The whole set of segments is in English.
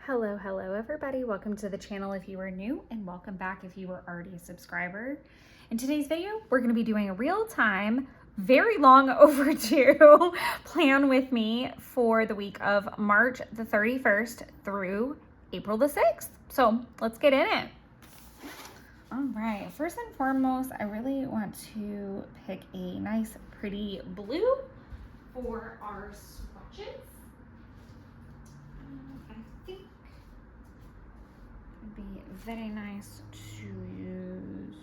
Hello everybody. Welcome to the channel if you are new, and welcome back if you were already a subscriber. In today's video, we're going to be doing a real-time, very long overdue plan with me for the week of March the 31st through April the 6th. So let's get in it. All right, first and foremost, I really want to pick a nice pretty blue for our swatches. I think it'd be very nice to use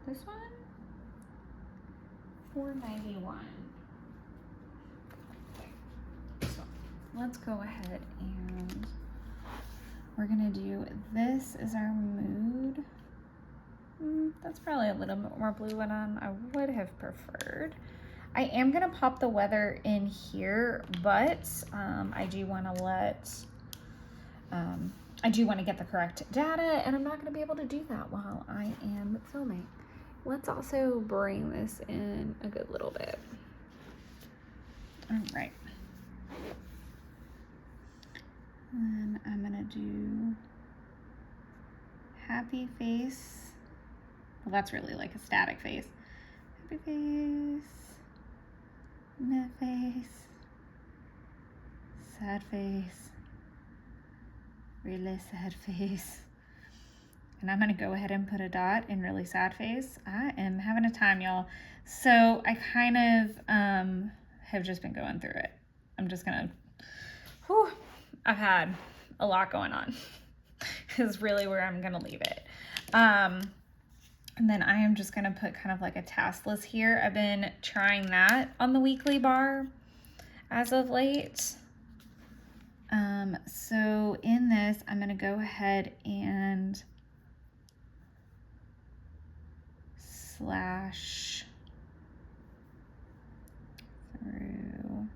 this one, $4.91. So let's go ahead and we're gonna do, this is our mood. That's probably a little bit more blue than I would have preferred. I am gonna pop the weather in here, but I do want to get the correct data, and I'm not gonna be able to do that while I am filming. Let's also bring this in a good little bit. All right. And I'm gonna do happy face. Well, that's really like a static face. Happy face, mad face, sad face, really sad face. And I'm gonna go ahead and put a dot in really sad face. I am having a time, y'all. So I kind of have just been going through it. I'm just gonna, I've had a lot going on is really where I'm gonna leave it. And then I am just gonna put kind of like a task list here. I've been trying that on the weekly bar as of late. So in this, I'm gonna go ahead and slash through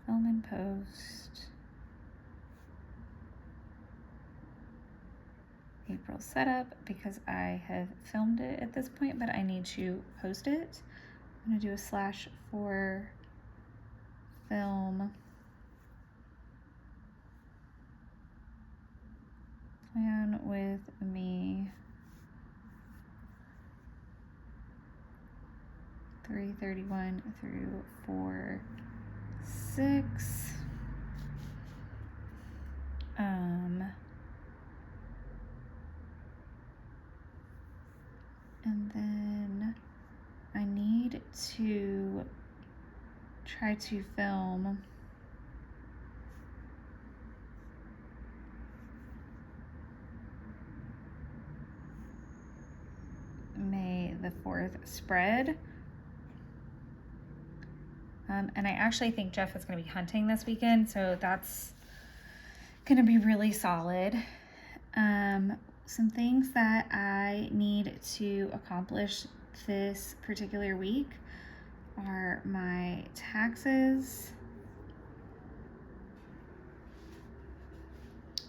film and post, April setup, because I have filmed it at this point, but I need to post it. I'm gonna do a slash for film, plan with me, 3/31 through 4/6. And then I need to try to film May the 4th spread. And I actually think Jeff is going to be hunting this weekend, so that's going to be really solid. Some things that I need to accomplish this particular week are my taxes.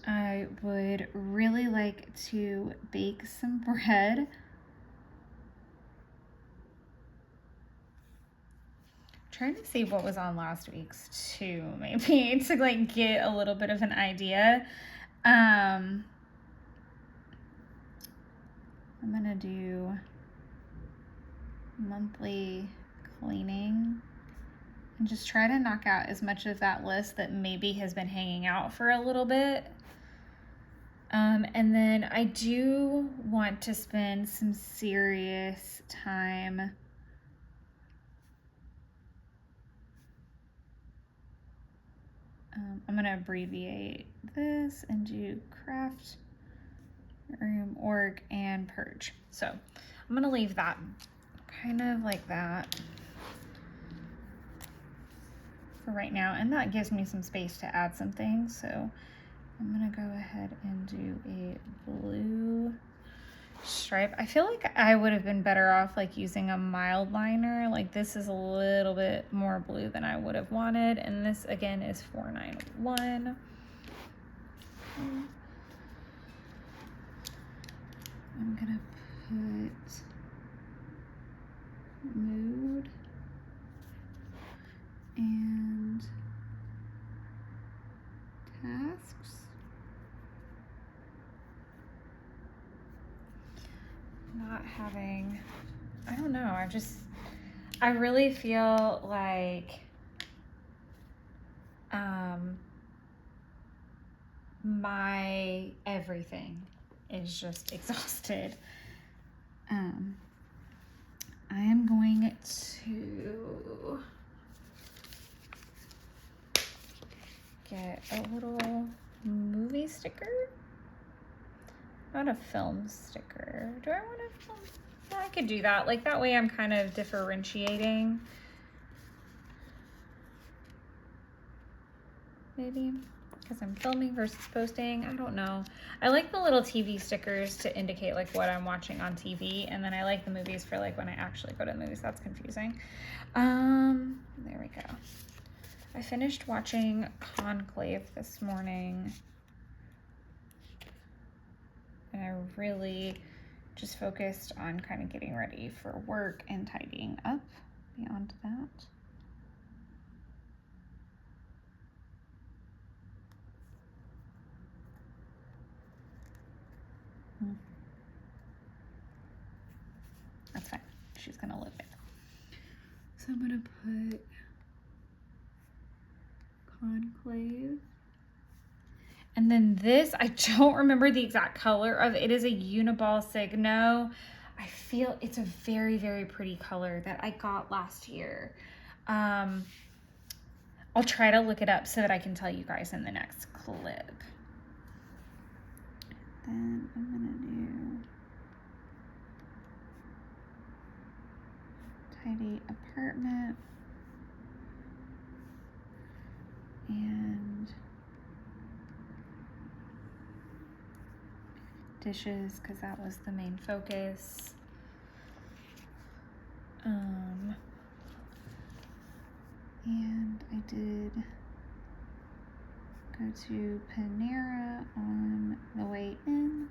I would really like to bake some bread. Trying to see what was on last week's too, maybe to like get a little bit of an idea. I'm gonna do monthly cleaning and just try to knock out as much of that list that maybe has been hanging out for a little bit. And then I do want to spend some serious time I'm going to abbreviate this and do craft, room, org, and purge. So I'm going to leave that kind of like that for right now. And that gives me some space to add some things. So I'm going to go ahead and do a blue stripe. I feel like I would have been better off like using a mild liner. Like this is a little bit more blue than I would have wanted, and this again is 491. I'm gonna put mood and not having, I don't know, I really feel like my everything is just exhausted. I am going to get a little movie sticker. Not a film sticker. Do I want a film? Yeah, I could do that. Like that way I'm kind of differentiating. Maybe because I'm filming versus posting. I don't know. I like the little TV stickers to indicate like what I'm watching on TV, and then I like the movies for like when I actually go to the movies. That's confusing. There we go. I finished watching Conclave this morning, and I really just focused on kind of getting ready for work and tidying up beyond that. That's fine. She's gonna live it. So I'm gonna put Conclave. And then this, I don't remember the exact color of it. It is a Uniball Signo. I feel it's a very, very pretty color that I got last year. I'll try to look it up so that I can tell you guys in the next clip. Then I'm gonna do tidy apartment and dishes because that was the main focus. And I did go to Panera on the way in.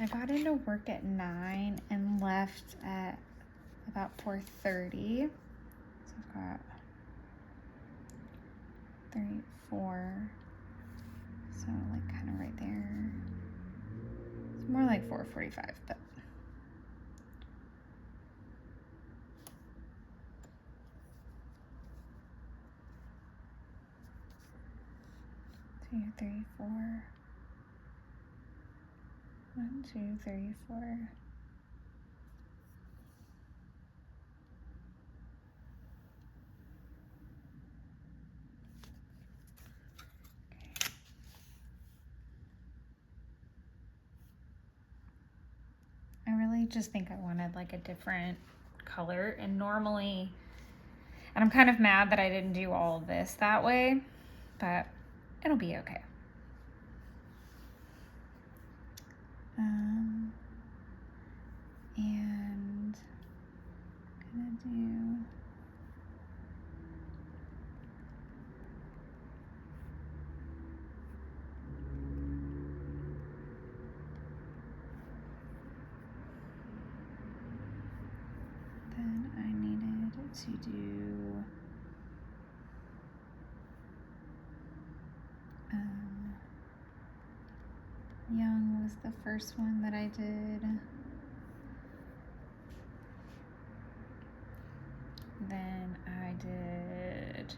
I got into work at 9 and left at about 4:30. So I've got 34. So like kind of right there. It's more like 4:45, but 2, 3, 4. 1, 2, 3, 4. I really just think I wanted like a different color, and normally, and I'm kind of mad that I didn't do all of this that way, but it'll be okay. And I'm gonna do then I needed to do Young was the first one that I did. Then I did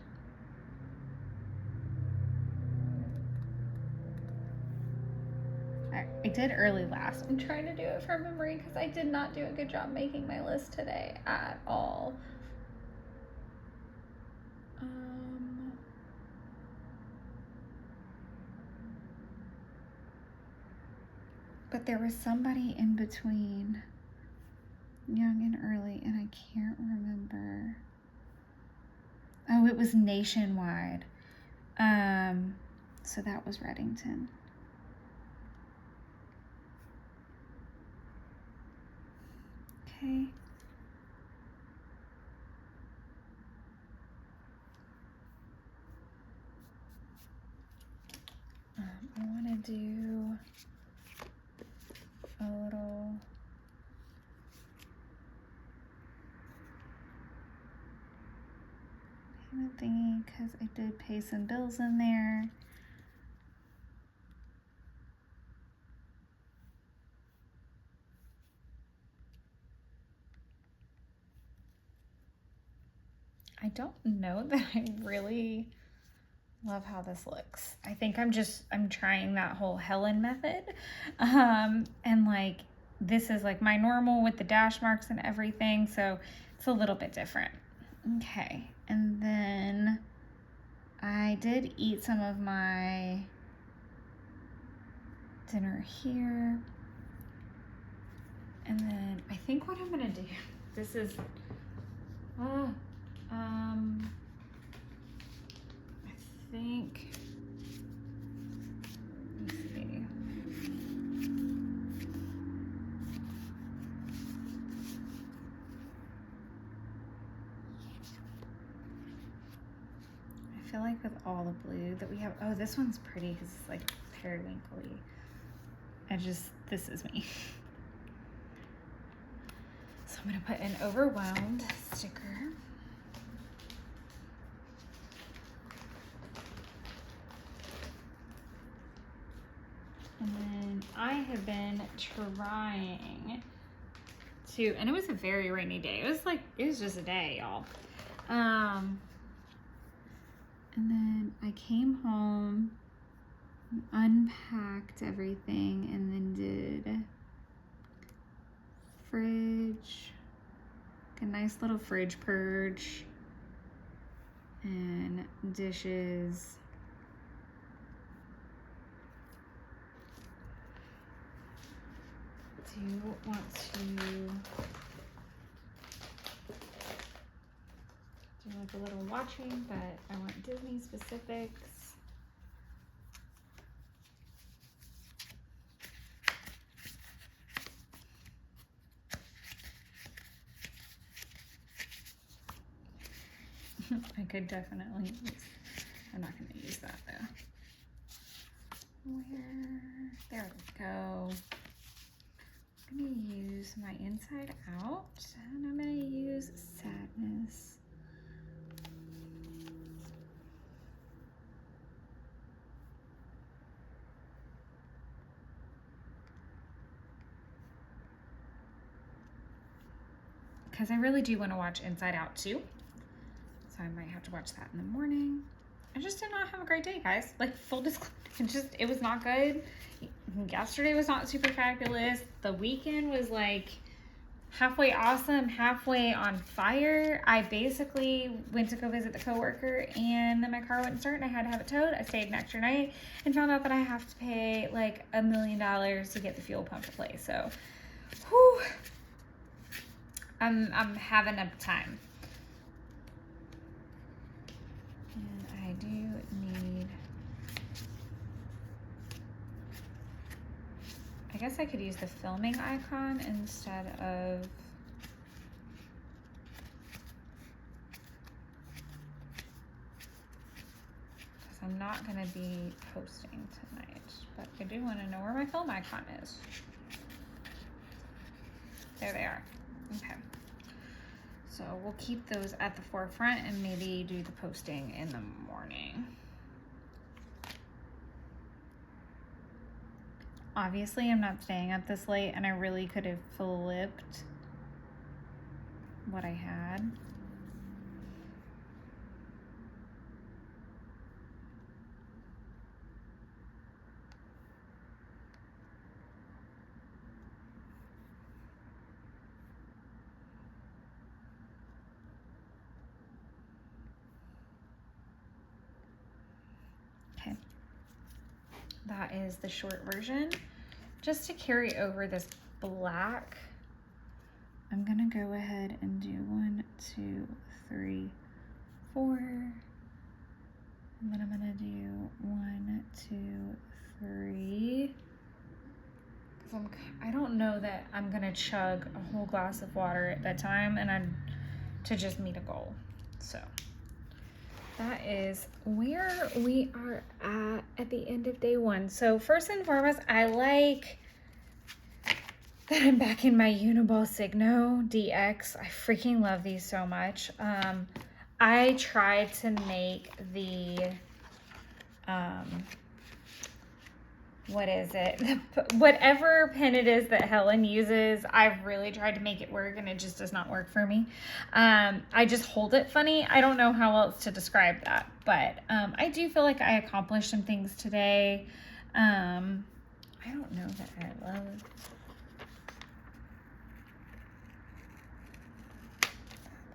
I did early last. I'm trying to do it from memory because I did not do a good job making my list today at all. But there was somebody in between Young and Early, and I can't remember. Oh, it was Nationwide. So that was Reddington. Okay. do a little payment thingy because I did pay some bills in there. I don't know that I really love how this looks. I think I'm trying that whole Helen method. And like, this is like my normal with the dash marks and everything. So it's a little bit different. Okay. And then I did eat some of my dinner here. And then I think what I'm gonna do, this is, I think, let me see. I feel like with all the blue that we have, oh, this one's pretty because it's like periwinkly. This is me. So I'm gonna put an overwhelmed sticker. And then I have been trying to, and it was a very rainy day. It was just a day, y'all. And then I came home, unpacked everything, and then did fridge, a nice little fridge purge, and dishes. Do you want to do like a little watching, but I want Disney specifics. I could definitely use, I'm not going to use that though. There we go. I'm going to use my Inside Out, and I'm going to use Sadness. Because I really do want to watch Inside Out too. So I might have to watch that in the morning. I just did not have a great day, guys. Like, full disclosure, it was not good. Yesterday was not super fabulous. The weekend was like halfway awesome, halfway on fire. I basically went to go visit the coworker and then my car wouldn't start and I had to have it towed. I stayed an extra night and found out that I have to pay like $1 million to get the fuel pump replaced. So, whew, I'm having a time. And I do need, I guess I could use the filming icon instead of, because I'm not going to be posting tonight, but I do want to know where my film icon is. There they are. Okay. So we'll keep those at the forefront and maybe do the posting in the morning. Obviously, I'm not staying up this late and I really could have flipped what I had. Okay, that is the short version. Just to carry over this black, I'm gonna go ahead and do 1, 2, 3, 4, and then I'm gonna do 1, 2, 3. Because I don't know that I'm gonna chug a whole glass of water at that time, and to just meet a goal. So that is where we are at the end of day one. So first and foremost, I like that I'm back in my Uniball Signo DX. I freaking love these so much. I tried to make the, what is it? Whatever pen it is that Helen uses, I've really tried to make it work and it just does not work for me. I just hold it funny. I don't know how else to describe that, but I do feel like I accomplished some things today. I don't know that I love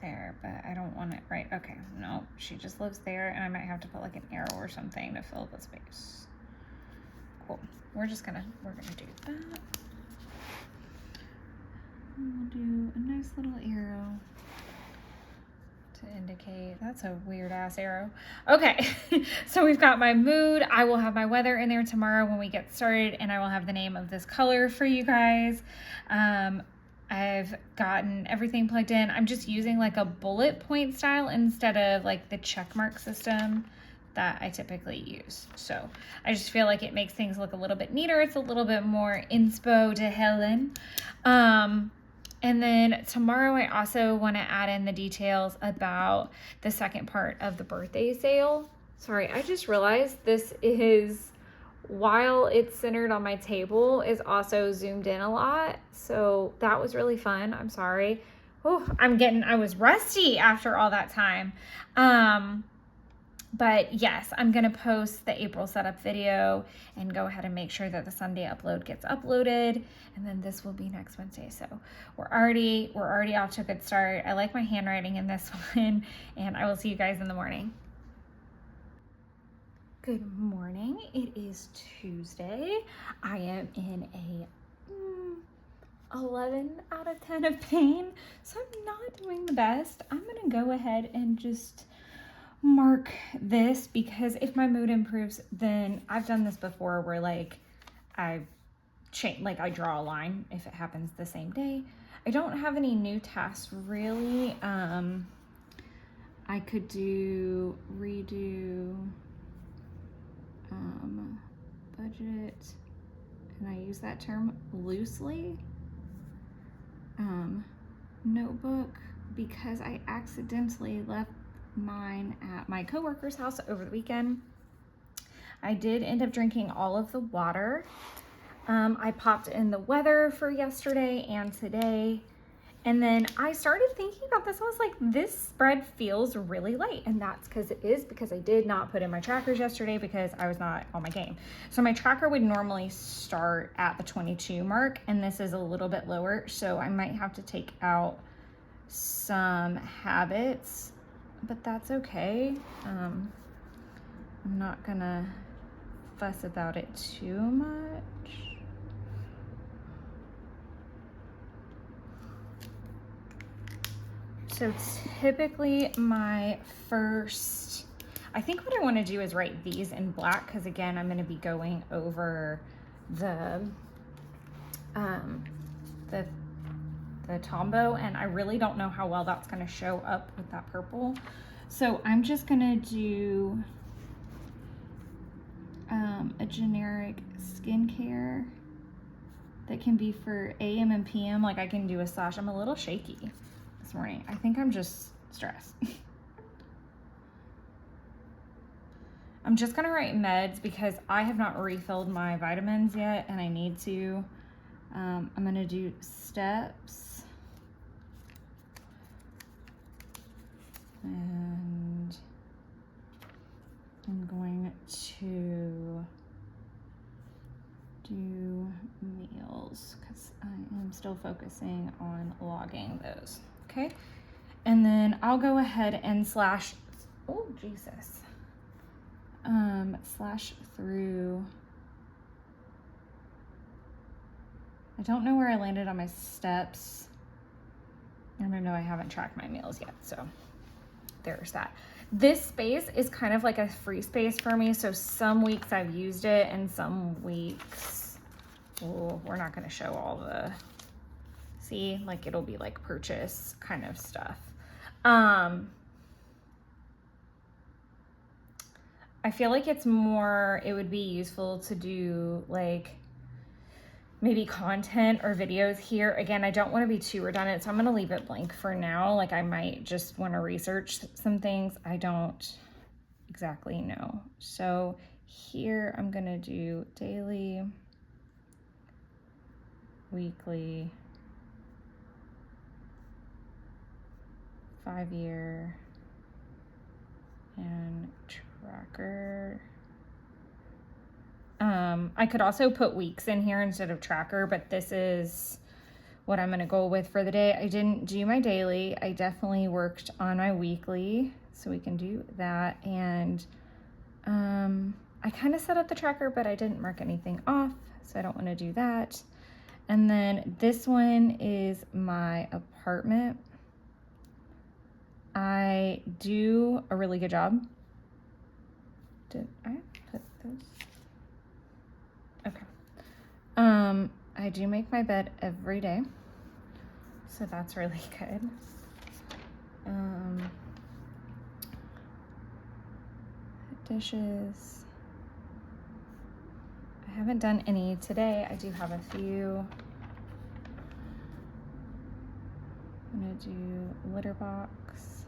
there, but I don't want it right. Okay, no, she just lives there and I might have to put like an arrow or something to fill the space. Cool. We're gonna do that. And we'll do a nice little arrow to indicate. That's a weird ass arrow. Okay, so we've got my mood. I will have my weather in there tomorrow when we get started, and I will have the name of this color for you guys. I've gotten everything plugged in. I'm just using like a bullet point style instead of like the check mark system that I typically use. So I just feel like it makes things look a little bit neater. It's a little bit more inspo to Helen. And then tomorrow I also want to add in the details about the second part of the birthday sale. Sorry, I just realized this is, while it's centered on my table, is also zoomed in a lot. So that was really fun. I'm sorry. Oh, I was rusty after all that time. But yes, I'm going to post the April setup video and go ahead and make sure that the Sunday upload gets uploaded. And then this will be next Wednesday. So we're already off to a good start. I like my handwriting in this one, and I will see you guys in the morning. Good morning. It is Tuesday. I am in a 11 out of 10 of pain, so I'm not doing the best. I'm gonna go ahead and just mark this, because if my mood improves, then I've done this before where like I draw a line if it happens the same day. I don't have any new tasks really. I could redo budget, and I use that term loosely. Notebook, because I accidentally left mine at my coworker's house over the weekend. I did end up drinking all of the water. I popped in the weather for yesterday and today. And then I started thinking about this. I was like, this spread feels really light. And that's because I did not put in my trackers yesterday because I was not on my game. So my tracker would normally start at the 22 mark, and this is a little bit lower. So I might have to take out some habits, but that's okay. I'm not gonna fuss about it too much. So typically my first, I think what I want to do is write these in black, because again, I'm going to be going over the Tombow, and I really don't know how well that's going to show up with that purple. So I'm just going to do a generic skincare that can be for AM and PM. Like I can do a slash. I'm a little shaky this morning. I think I'm just stressed. I'm just gonna write meds because I have not refilled my vitamins yet, and I need to. I'm gonna do steps, and I'm going to do meals because I am still focusing on logging those. Okay, and then I'll go ahead and slash through. I don't know where I landed on my steps. I don't know, I haven't tracked my meals yet, so there's that. This space is kind of like a free space for me, so some weeks I've used it and some weeks, we're not going to show all the, see, like it'll be like purchase kind of stuff. I feel like it's more, it would be useful to do like maybe content or videos here. Again, I don't want to be too redundant, so I'm going to leave it blank for now. Like I might just want to research some things. I don't exactly know. So here I'm going to do daily, weekly, 5-year, and tracker. I could also put weeks in here instead of tracker, but this is what I'm gonna go with for the day. I didn't do my daily. I definitely worked on my weekly, so we can do that. And I kind of set up the tracker, but I didn't mark anything off, so I don't want to do that. And then this one is my apartment. I do a really good job. Did I put those? Okay. I do make my bed every day, so that's really good. Dishes. I haven't done any today. I do have a few. I'm gonna do litter box.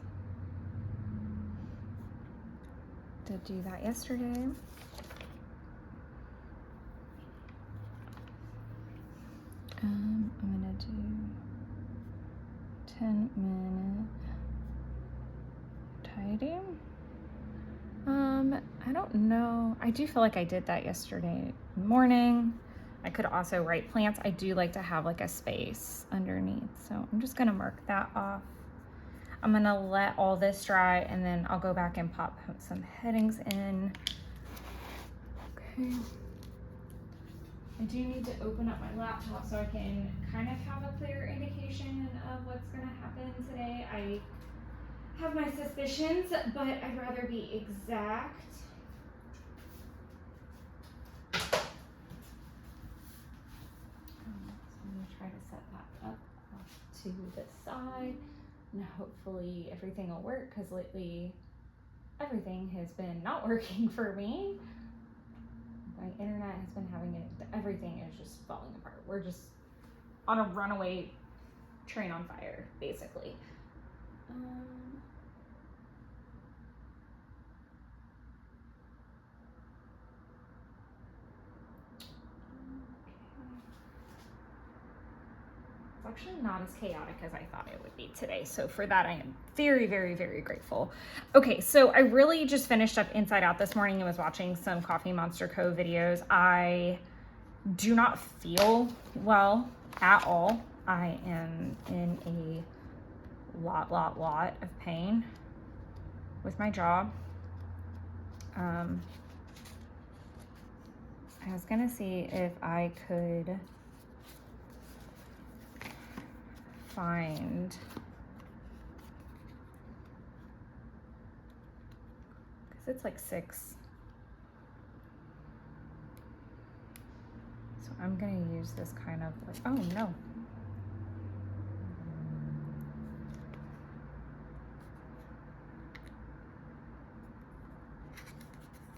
Did do that yesterday. I'm gonna do 10-minute tidy. I don't know. I do feel like I did that yesterday morning. I could also write plants. I do like to have like a space underneath, so I'm just gonna mark that off. I'm gonna let all this dry and then I'll go back and put some headings in. Okay. I do need to open up my laptop so I can kind of have a clear indication of what's gonna happen today. I have my suspicions, but I'd rather be exact. So I'm gonna try to set that up off to the side, and hopefully everything will work, because lately everything has been not working for me. My internet has been having it, everything is just falling apart. We're just on a runaway train on fire, basically. It's actually not as chaotic as I thought it would be today. So for that, I am very, very, very grateful. Okay, so I really just finished up Inside Out this morning and was watching some Coffee Monster Co. videos. I do not feel well at all. I am in a lot of pain with my jaw. I was gonna see if I could find, because it's like 6. So I'm gonna use this kind of like, oh no.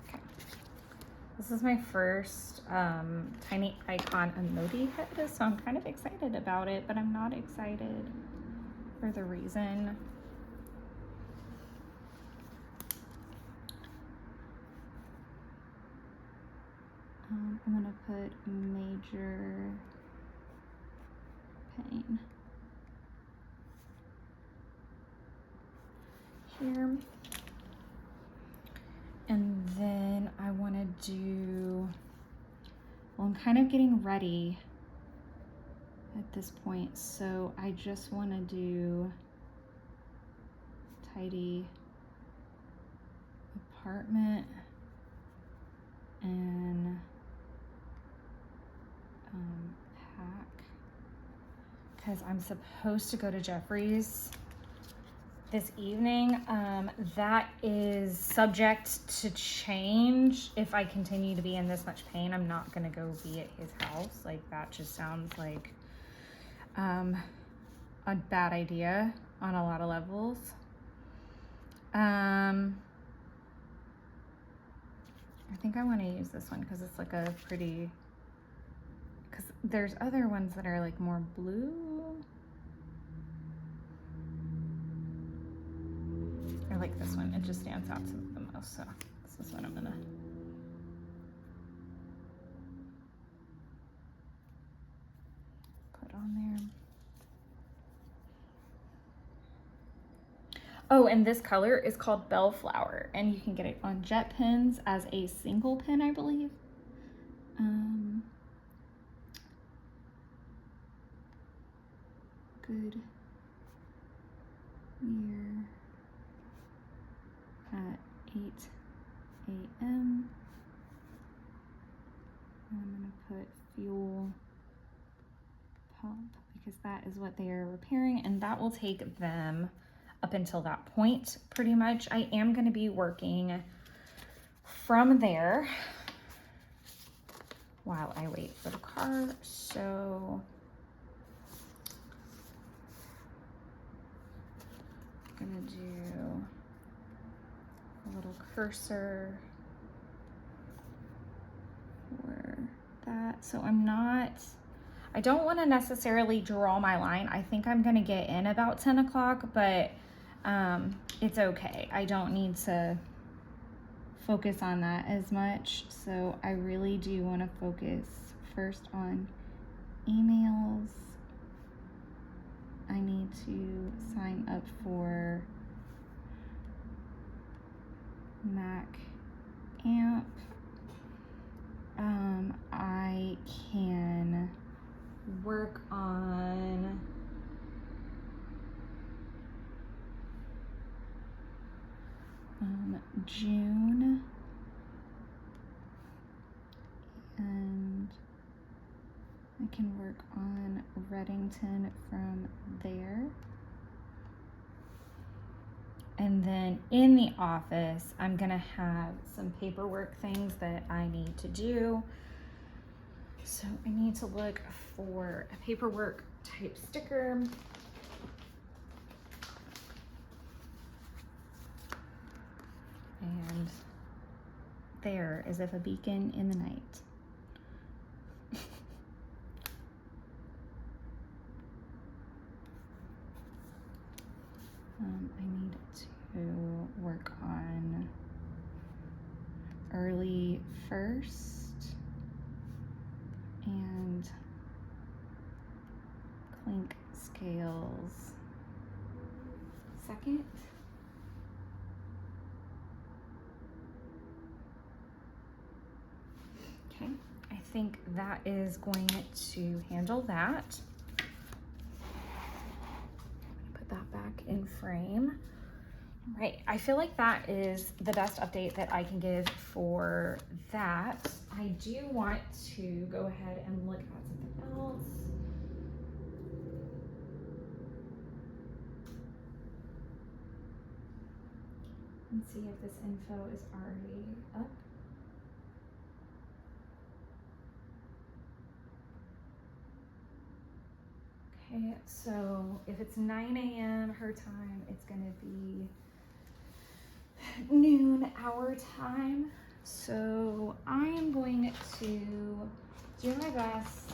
Okay. This is my first tiny icon emoji head, so I'm kind of excited about it, but I'm not excited for the reason. I'm gonna put major pain here. And then I wanna do, well, I'm kind of getting ready at this point, so I just wanna do tidy apartment and pack, because I'm supposed to go to Jeffrey's this evening. That is subject to change. If I continue to be in this much pain, I'm not gonna go be at his house. Like, that just sounds like a bad idea on a lot of levels. I think I want to use this one because it's like a pretty, because there's other ones that are like more blue. I like this one. It just stands out to the most, so this is what I'm gonna put on there. Oh, and this color is called Bellflower, and you can get it on jet pens as a single pen, I believe. Good year at 8 a.m. I'm gonna put fuel pump because that is what they are repairing, and that will take them up until that point pretty much. I am going to be working from there while I wait for the car. So I'm going to do a little cursor for that. So I don't want to necessarily draw my line. I think I'm going to get in about 10 o'clock, but it's okay. I don't need to focus on that as much. So I really do want to focus first on emails. I need to sign up for Mac Amp. I can work on June, and I can work on Reddington from there. And then in the office, I'm gonna have some paperwork things that I need to do. So I need to look for a paperwork type sticker. And there is if a beacon in the night. I need to work on early first and clink scales second. Okay, I think that is going to handle that. Put that back in frame. Right, I feel like that is the best update that I can give for that. I do want to go ahead and look at something else. And see if this info is already up. Okay, so if it's 9 a.m. her time, it's gonna be noon our time. So I am going to do my best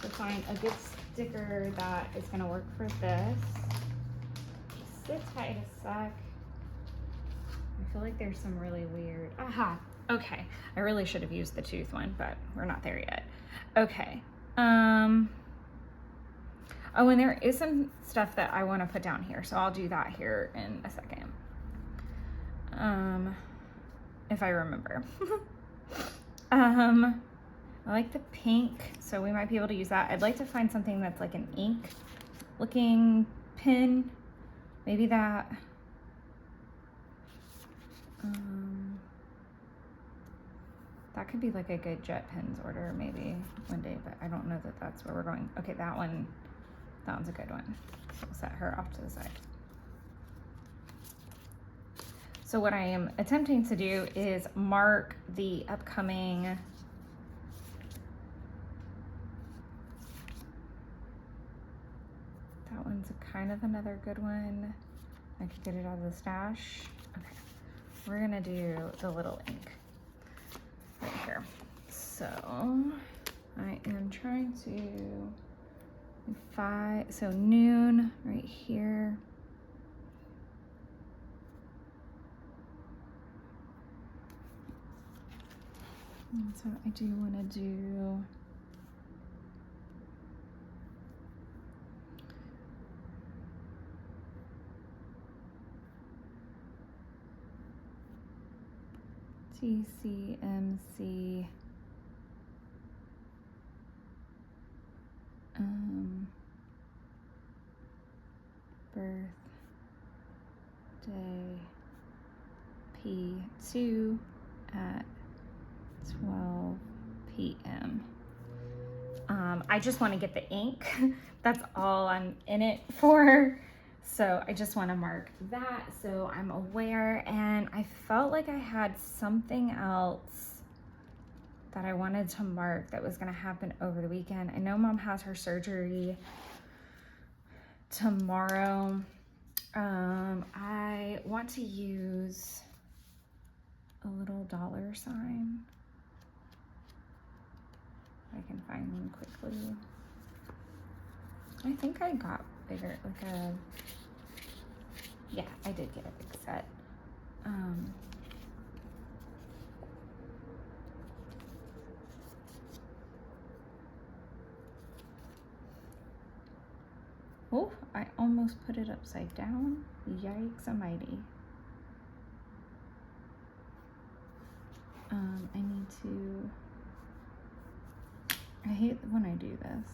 to find a good sticker that is gonna work for this. Sit tight a sec. I feel like there's some really weird, aha, okay. I really should have used the tooth one, but we're not there yet. Okay, oh, and there is some stuff that I want to put down here, so I'll do that here in a second. If I remember. I like the pink, so we might be able to use that. I'd like to find something that's like an ink looking pin. Maybe that. That could be like a good jet pens order maybe one day, but I don't know that that's where we're going. Okay, that one's a good one. We'll set her off to the side. So what I am attempting to do is mark the upcoming that one's kind of another good one. I could get it out of the stash. Okay, we're gonna do the little ink. right here. So I am trying to so noon right here. And so I do want to do TCMC birthday P2 at 12 p.m. I just want to get the ink. That's all I'm in it for. So I just want to mark that so I'm aware. And I felt like I had something else that I wanted to mark that was going to happen over the weekend. I know Mom has her surgery tomorrow. I want to use a little dollar sign. I can find one quickly. I think I got bigger, like a, yeah, I did get a big set. Oh, I almost put it upside down. Yikes almighty. I need to, I hate when I do this,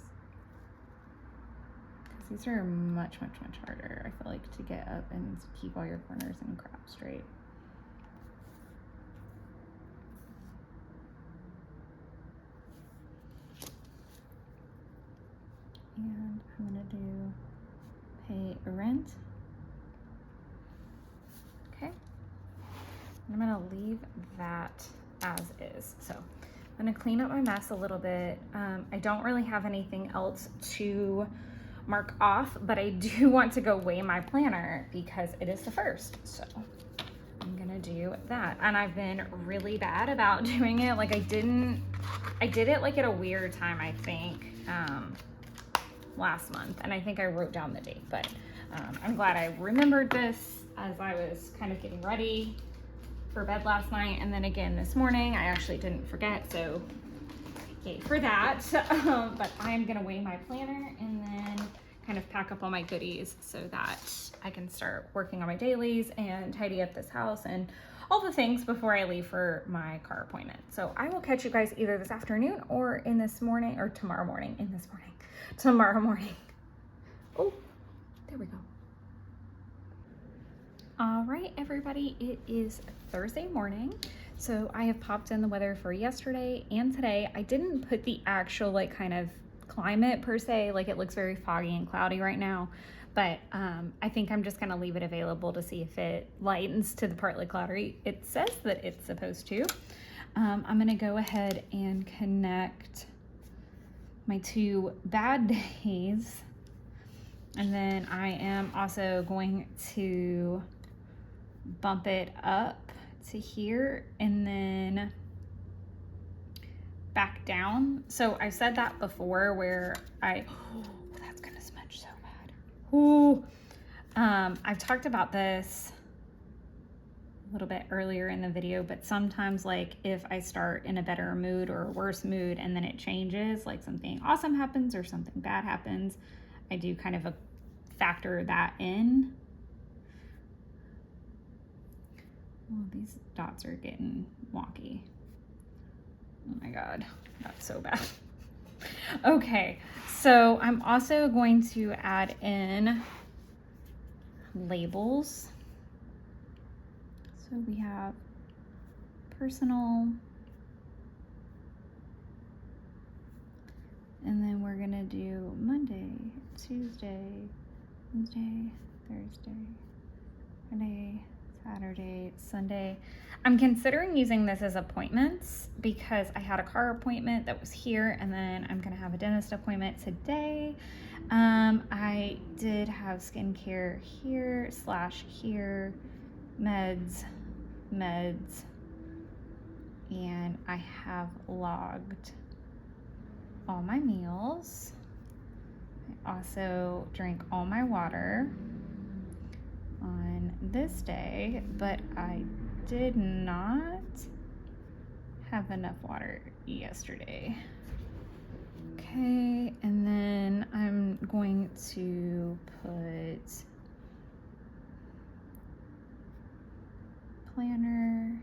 because these are much harder, I feel like, to get up and keep all your corners and crap straight. And I'm gonna do pay rent. Okay. I'm gonna leave that as is. So I'm gonna clean up my mess a little bit. I don't really have anything else to mark off, but I do want to go weigh my planner because it is the 1st. So I'm gonna do that. And I've been really bad about doing it. Like I did it like at a weird time, I think, last month. And I think I wrote down the date, but I'm glad I remembered this as I was kind of getting ready for bed last night. And then again this morning, I actually didn't forget. So yay for that. But I'm gonna weigh my planner and then kind of pack up all my goodies so that I can start working on my dailies and tidy up this house and all the things before I leave for my car appointment. So I will catch you guys either this afternoon or in this morning, or tomorrow morning, tomorrow morning. Oh, there we go. All right, everybody, it is Thursday morning. So I have popped in the weather for yesterday and today. I didn't put the actual like kind of climate per se, like it looks very foggy and cloudy right now, but I think I'm just gonna leave it available to see if it lightens to the partly cloudy. It says that it's supposed to. I'm gonna go ahead and connect my 2 bad days. And then I am also going to bump it up to here and then back down. So I've said that before where oh, that's gonna smudge so bad. Ooh. I've talked about this a little bit earlier in the video, but sometimes like if I start in a better mood or a worse mood and then it changes, like something awesome happens or something bad happens, I do kind of factor that in. Oh, these dots are getting wonky. Oh my God, that's so bad. Okay, so I'm also going to add in labels. So we have personal, and then we're gonna do Monday, Tuesday, Wednesday, Thursday, Friday, Saturday, Sunday. I'm considering using this as appointments because I had a car appointment that was here, and then I'm gonna have a dentist appointment today. I did have skincare here / here, meds, and I have logged all my meals. I also drank all my water on this day, but I did not have enough water yesterday. Okay, and then I'm going to put planner.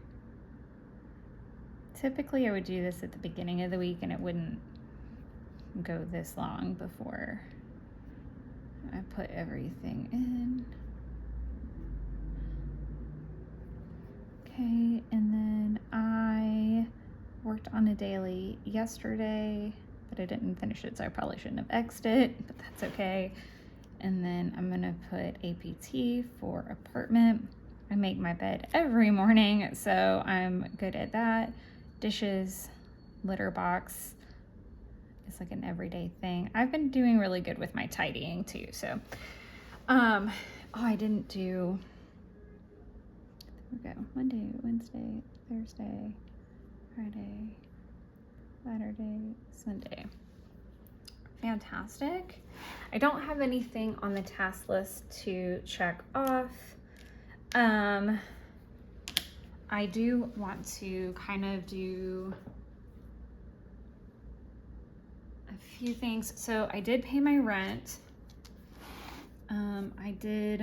Typically I would do this at the beginning of the week and it wouldn't go this long before I put everything in. Okay, and then I worked on a daily yesterday, but I didn't finish it, so I probably shouldn't have X'd it, but that's okay. And then I'm gonna put APT for apartment. I make my bed every morning, so I'm good at that. Dishes, litter box, it's like an everyday thing. I've been doing really good with my tidying too, so. Oh, I didn't do, there we go, Monday, Wednesday, Thursday, Friday, Saturday, Sunday. Fantastic. I don't have anything on the task list to check off. I do want to kind of do a few things. So I did pay my rent. I did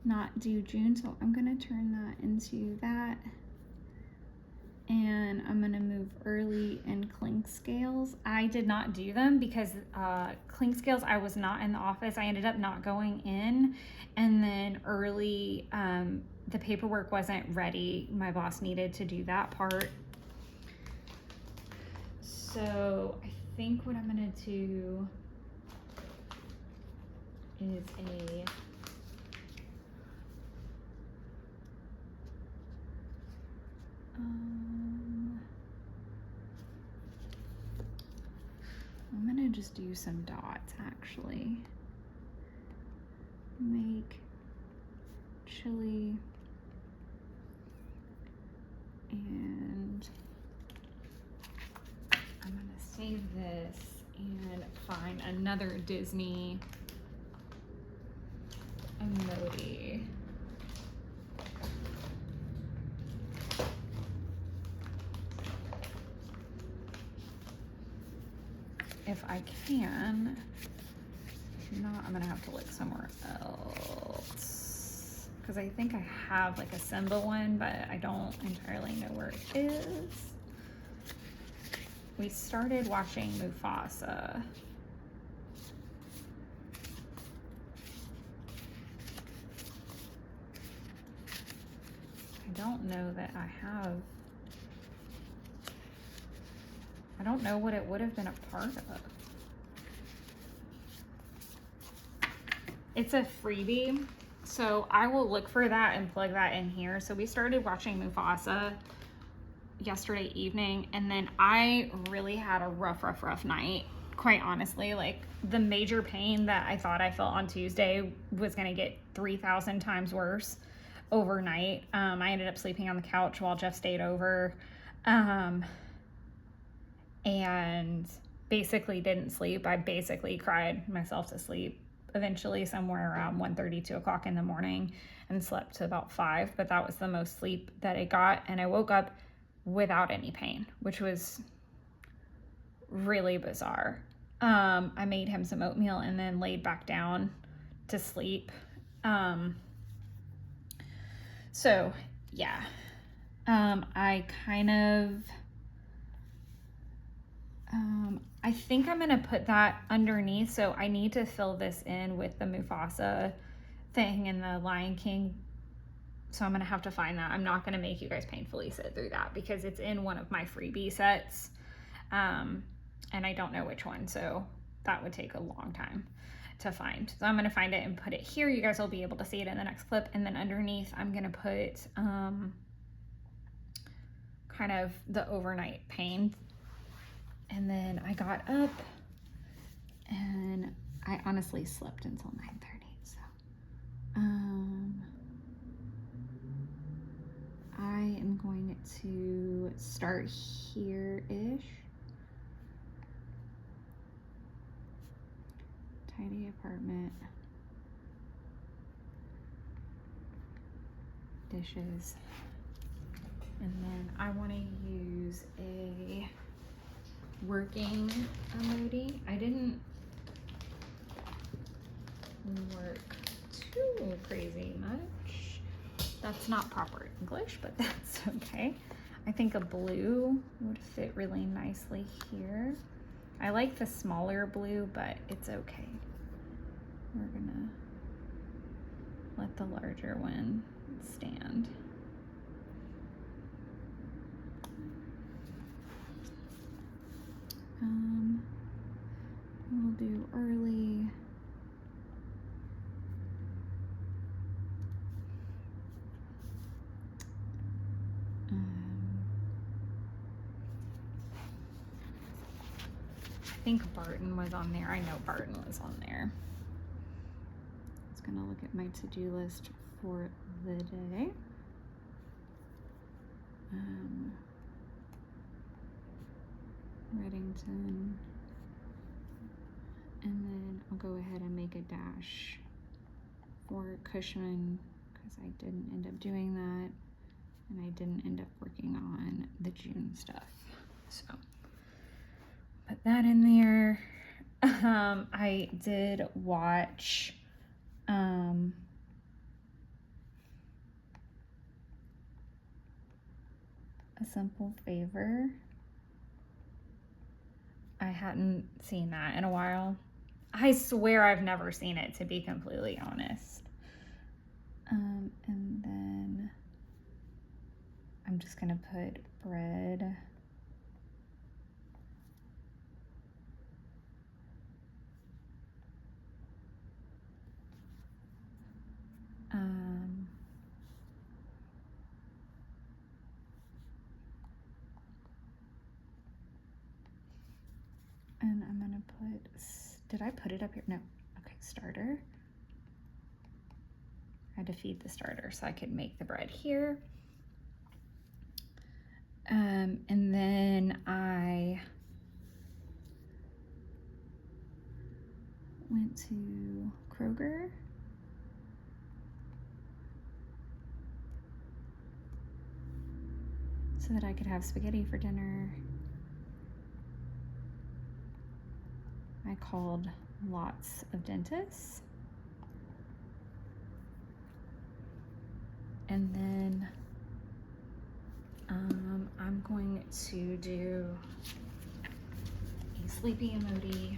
not do June, so I'm gonna turn that into that. And I'm gonna move early and clink scales. I did not do them because clink scales, I was not in the office. I ended up not going in. And then early, the paperwork wasn't ready. My boss needed to do that part. So I think what I'm gonna do is I'm gonna just do some dots actually. Make chili and I'm gonna save this and find another Disney emoji. If I can, if not, I'm gonna have to look somewhere else. Because I think I have like a Simba one, but I don't entirely know where it is. We started watching Mufasa. I don't know that I have. I don't know what it would have been a part of. It's a freebie, so I will look for that and plug that in here. So we started watching Mufasa yesterday evening, and then I really had a rough night, quite honestly. Like, the major pain that I thought I felt on Tuesday was gonna get 3,000 times worse overnight. I ended up sleeping on the couch while Jeff stayed over. And basically didn't sleep. I basically cried myself to sleep eventually somewhere around 1:30, 2 o'clock in the morning, and slept to about 5, but that was the most sleep that I got. And I woke up without any pain, which was really bizarre. I made him some oatmeal and then laid back down to sleep. So yeah, I kind of, I think I'm gonna put that underneath. So I need to fill this in with the Mufasa thing and the Lion King. So I'm gonna have to find that. I'm not gonna make you guys painfully sit through that because it's in one of my freebie sets. And I don't know which one, so that would take a long time to find. So I'm gonna find it and put it here. You guys will be able to see it in the next clip. And then underneath, I'm gonna put kind of the overnight pain. And then I got up and I honestly slept until 9:30. So I am going going to start here-ish. Tidy apartment. Dishes. And then I want to use a working emoji. I didn't work too crazy much. That's not proper English, but that's okay. I think a blue would fit really nicely here. I like the smaller blue, but it's okay. We're gonna let the larger one stand. We'll do early. I think Barton was on there. I know Barton was on there. I was gonna look at my to-do list for the day. Reddington. And then I'll go ahead and make a dash for Cushman because I didn't end up doing that. And I didn't end up working on the June stuff. So put that in there. I did watch A Simple Favor. I hadn't seen that in a while. I swear I've never seen it, to be completely honest. And then I'm just gonna put bread. And I'm gonna put, did I put it up here? No, okay, starter. I had to feed the starter so I could make the bread here. And then I went to Kroger. So that I could have spaghetti for dinner. I called lots of dentists. And then I'm going to do a sleepy emoji.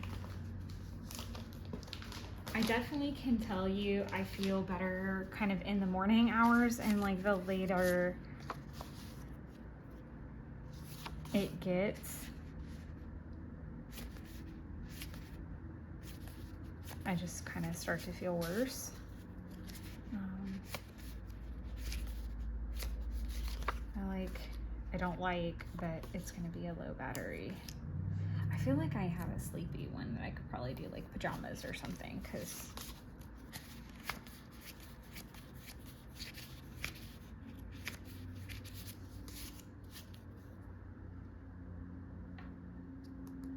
I definitely can tell you I feel better kind of in the morning hours, and like the later it gets, I just kind of start to feel worse. I don't like that it's gonna be a low battery. I feel like I have a sleepy one that I could probably do like pajamas or something, because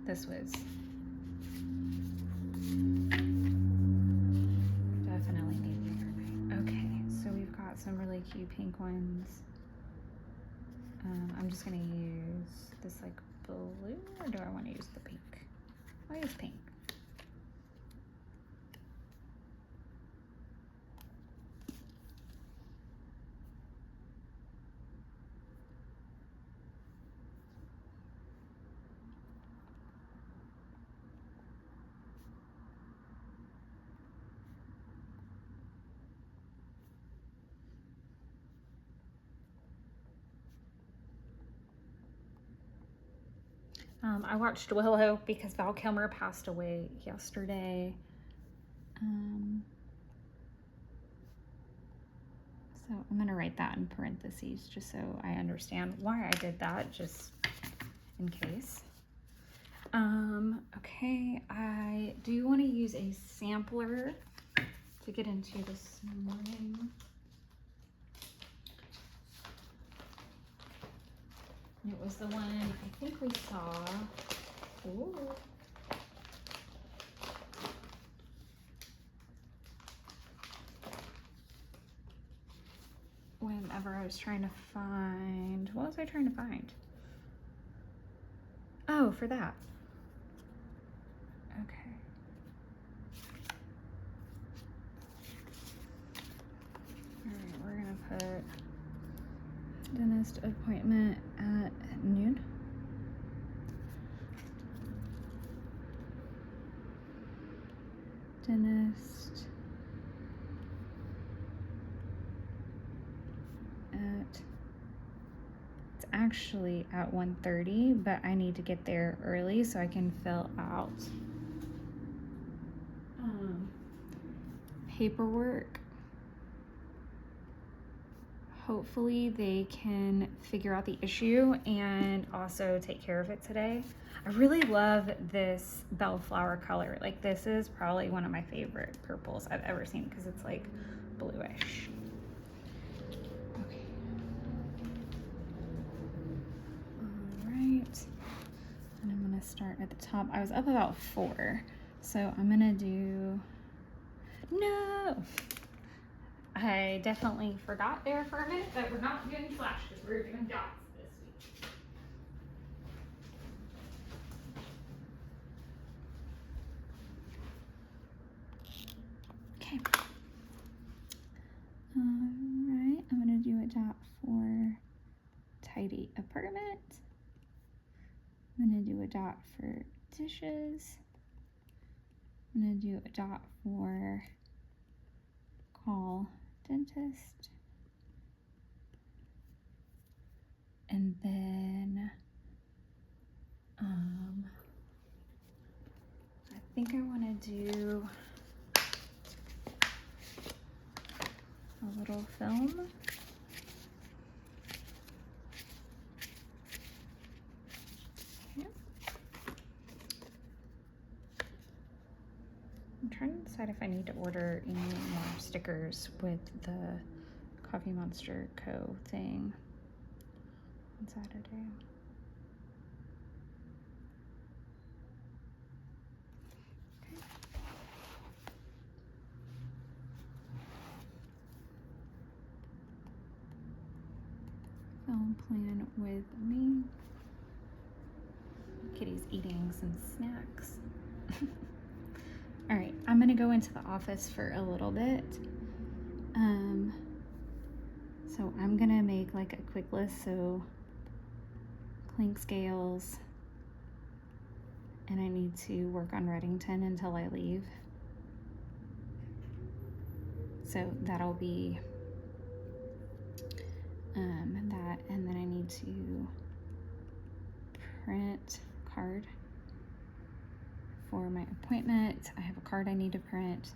this was definitely needing. Okay, so we've got some really cute pink ones. I'm just gonna use this like blue, or do I want to use the pink? I'll use pink. I watched Willow because Val Kilmer passed away yesterday. So I'm gonna write that in parentheses just so I understand why I did that, just in case. Okay, I do want to use a sampler to get into this morning. It was the one I think we saw. Ooh. Whenever I was trying to find, what was I trying to find? Oh, for that. Okay. All right, we're gonna put dentist appointment at noon. Dentist it's actually at 1:30, but I need to get there early so I can fill out paperwork. Hopefully they can figure out the issue and also take care of it today. I really love this bellflower color. Like, this is probably one of my favorite purples I've ever seen because it's like bluish. Okay. All right. And I'm gonna start at the top. I was up about 4, so I'm gonna do, no. I definitely forgot there for a minute that we're not doing flash because we're doing dots this week. Okay. All right, I'm gonna do a dot for tidy apartment. I'm gonna do a dot for dishes. I'm gonna do a dot for call dentist. And then I think I want to do a little film. Okay. I'm trying to decide if I need to order any more stickers with the Coffee Monster Co. thing on Saturday. Okay. Film plan with me. Kitty's eating some snacks. All right, I'm gonna go into the office for a little bit. So I'm gonna make like a quick list. So clink scales, and I need to work on Reddington until I leave. So that'll be that, and then I need to print a card for my appointment. I have a card I need to print.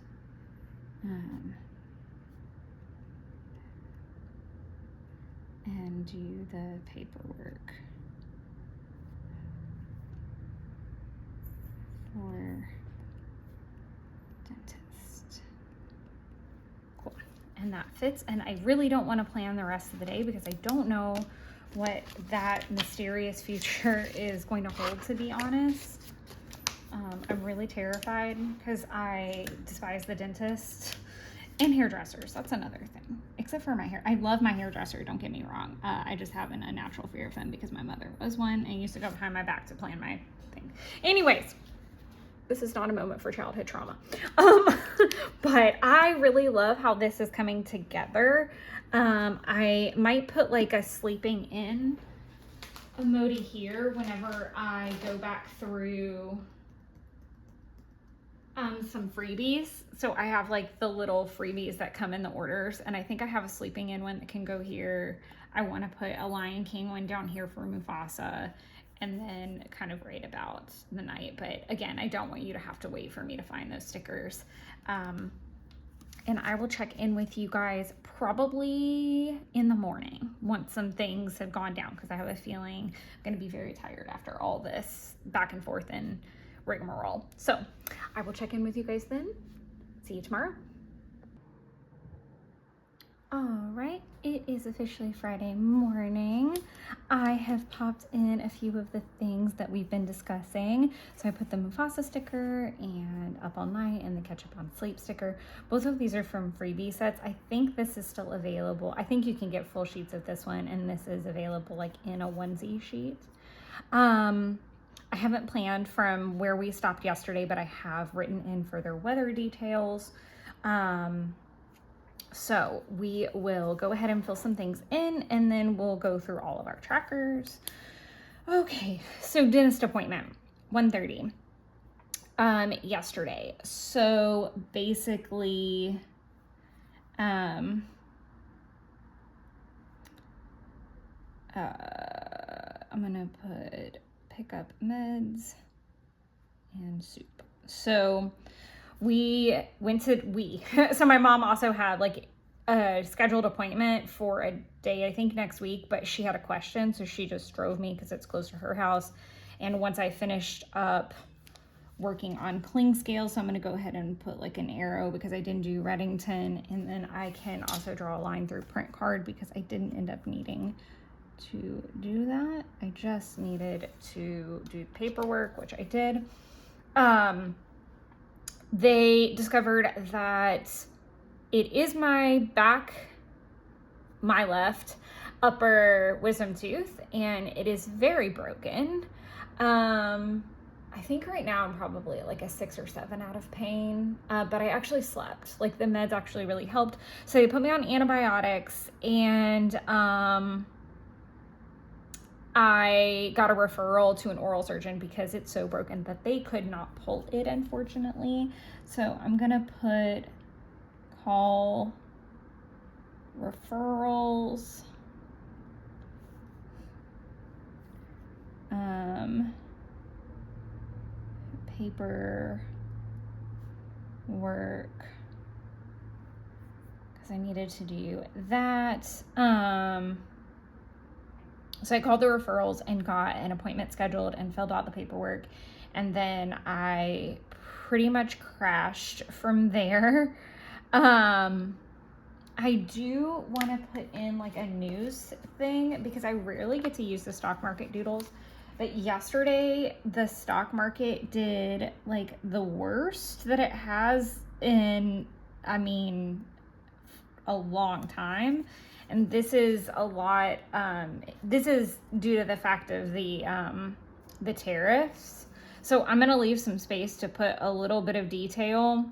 And do the paperwork for dentist. Cool. And that fits. And I really don't want to plan the rest of the day because I don't know what that mysterious future is going to hold, to be honest. I'm really terrified because I despise the dentist and hairdressers. That's another thing, except for my hair. I love my hairdresser, don't get me wrong. I just have a natural fear of them because my mother was one and used to go behind my back to plan my thing. Anyways, this is not a moment for childhood trauma. But I really love how this is coming together. I might put like a sleeping in emoji here whenever I go back through some freebies. So I have like the little freebies that come in the orders, and I think I have a sleeping in one that can go here. I want to put a Lion King one down here for Mufasa, and then kind of write about the night. But again, I don't want you to have to wait for me to find those stickers. And I will check in with you guys probably in the morning once some things have gone down, because I have a feeling I'm going to be very tired after all this back and forth and rigmarole. So I will check in with you guys then. See you tomorrow. All right, it is officially Friday morning. I have popped in a few of the things that we've been discussing. So I put the Mufasa sticker and Up All Night and the Catch Up on Sleep sticker. Both of these are from freebie sets. I think this is still available. I think you can get full sheets of this one, and this is available like in a onesie sheet. I haven't planned from where we stopped yesterday, but I have written in further weather details. So we will go ahead and fill some things in, and then we'll go through all of our trackers. Okay, so dentist appointment, 1:30 yesterday. So basically, I'm gonna put pick up meds and soup. So so my mom also had like a scheduled appointment for a day, I think next week, but she had a question, so she just drove me because it's close to her house. And once I finished up working on cling scale, so I'm going to go ahead and put like an arrow because I didn't do Reddington, and then I can also draw a line through print card because I didn't end up needing to do that. I just needed to do paperwork, which I did. They discovered that it is my left upper wisdom tooth, and it is very broken. I think right now I'm probably at like a 6 or 7 out of pain, but I actually slept. Like the meds actually really helped. So they put me on antibiotics, and I got a referral to an oral surgeon because it's so broken that they could not pull it, unfortunately. So I'm gonna call referrals, paper work, because I needed to do that. So I called the referrals and got an appointment scheduled and filled out the paperwork. And then I pretty much crashed from there. I do want to put in like a news thing because I rarely get to use the stock market doodles. But yesterday, the stock market did like the worst that it has in, a long time. And this is a lot, this is due to the fact of the tariffs. So I'm gonna leave some space to put a little bit of detail.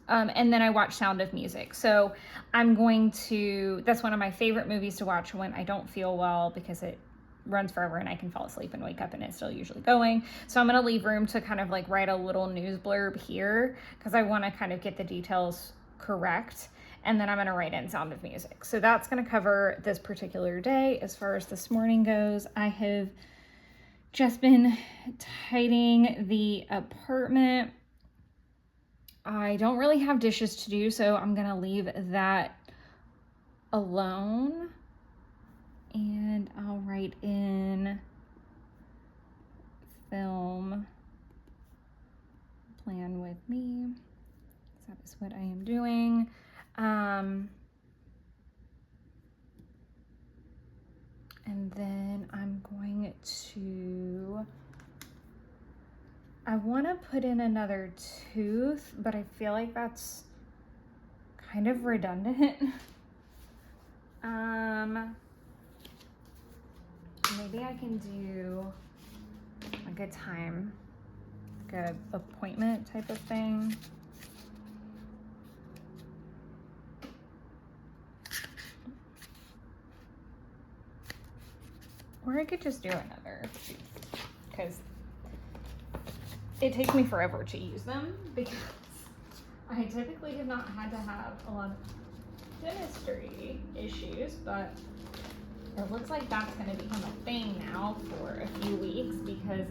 And then I watch Sound of Music. So that's one of my favorite movies to watch when I don't feel well because it runs forever and I can fall asleep and wake up and it's still usually going. So I'm gonna leave room to kind of like write a little news blurb here because I wanna kind of get the details correct. And then I'm going to write in Sound of Music. So that's going to cover this particular day. As far as this morning goes, I have just been tidying the apartment. I don't really have dishes to do, so I'm going to leave that alone. And I'll write in film plan with me. That is what I am doing. And then I'm going to, I want to put in another tooth, but I feel like that's kind of redundant. Maybe I can do like a time, like a appointment type of thing. Or I could just do another tooth because it takes me forever to use them because I typically have not had to have a lot of dentistry issues, but it looks like that's going to become a thing now for a few weeks because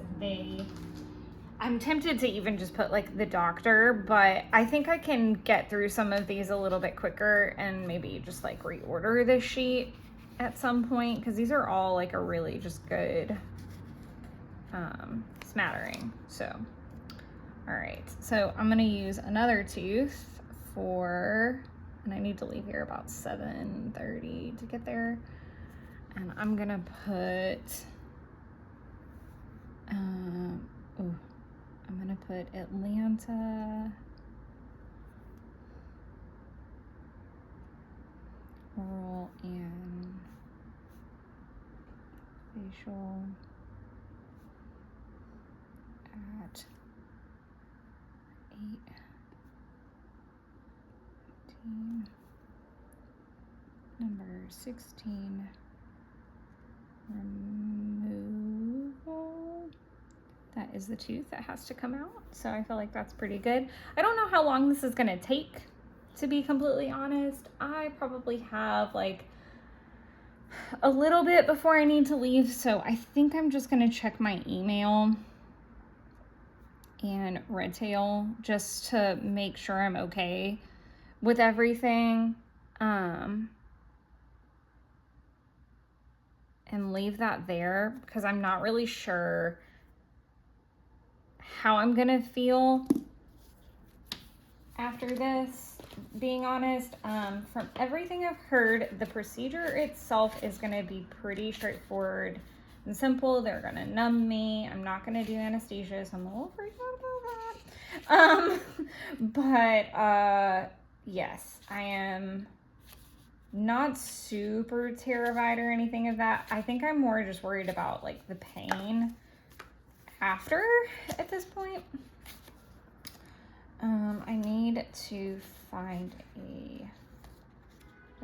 I'm tempted to even just put like the doctor, but I think I can get through some of these a little bit quicker and maybe just like reorder this sheet at some point because these are all like a really just good smattering. So all right, so I'm gonna use another tooth and I need need to leave here about 7:30 to get there. And I'm gonna put, I'm gonna put Atlanta, oral and facial at 8:18. Number 16, removal. That is the tooth that has to come out. So I feel like that's pretty good. I don't know how long this is gonna take, to be completely honest. I probably have like a little bit before I need to leave. So I think I'm just gonna check my email and Redtail just to make sure I'm okay with everything. And leave that there because I'm not really sure how I'm gonna feel after this, being honest. From everything I've heard, the procedure itself is gonna be pretty straightforward and simple. They're gonna numb me. I'm not gonna do anesthesia, so I'm a little freaked out about that. Yes, I am not super terrified or anything of that. I think I'm more just worried about like the pain after at this point. I need to find do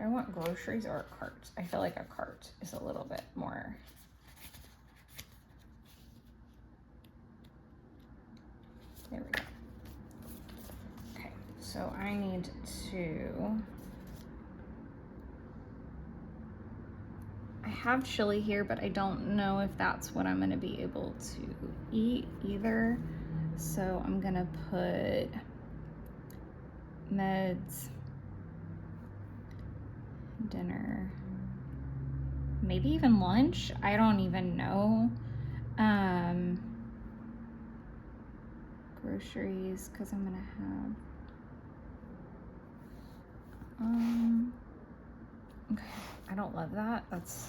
I want groceries or a cart? I feel like a cart is a little bit more. There we go. Okay, so I need to, I have chili here, but I don't know if that's what I'm gonna be able to eat either. So I'm gonna put meds, dinner, maybe even lunch. I don't even know. Groceries, because I'm gonna have okay, I don't love that. That's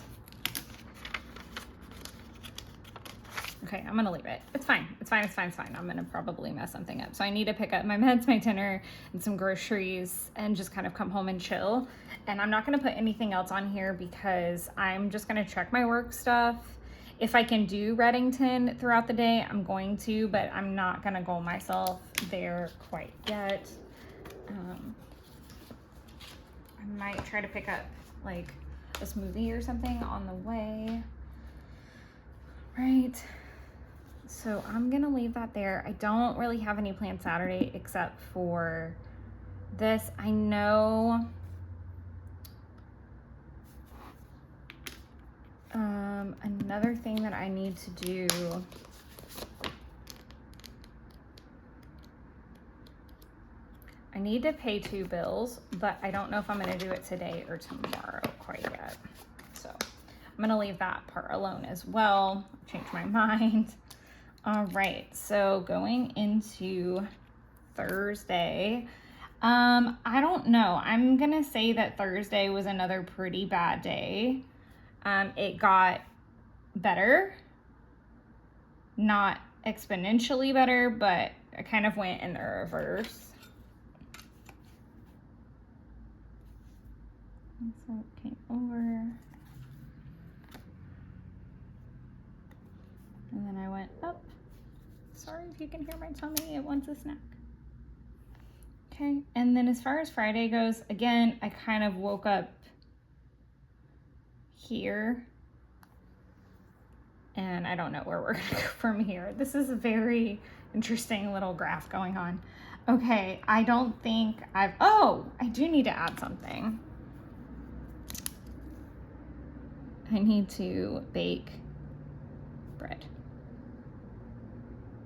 okay, I'm gonna leave it. It's fine. It's fine. It's fine. It's fine. I'm gonna probably mess something up. So I need to pick up my meds, my dinner, and some groceries and just kind of come home and chill. And I'm not gonna put anything else on here because I'm just gonna check my work stuff. If I can do Reddington throughout the day, I'm going to, but I'm not gonna goal myself there quite yet. I might try to pick up like a smoothie or something on the way. Right. So I'm gonna leave that there. I don't really have any plans Saturday except for this. I know another thing that I need to do, I need to pay 2 bills, but I don't know if I'm gonna do it today or tomorrow quite yet. So I'm gonna leave that part alone as well. Change my mind. All right, so going into Thursday, I don't know. I'm gonna say that Thursday was another pretty bad day. It got better, not exponentially better, but it kind of went in the reverse. And so it came over. And then I went up. Sorry if you can hear my tummy, it wants a snack. Okay, and then as far as Friday goes, again, I kind of woke up here. And I don't know where we're gonna go from here. This is a very interesting little graph going on. Okay, I don't think I do need to add something. I need to bake bread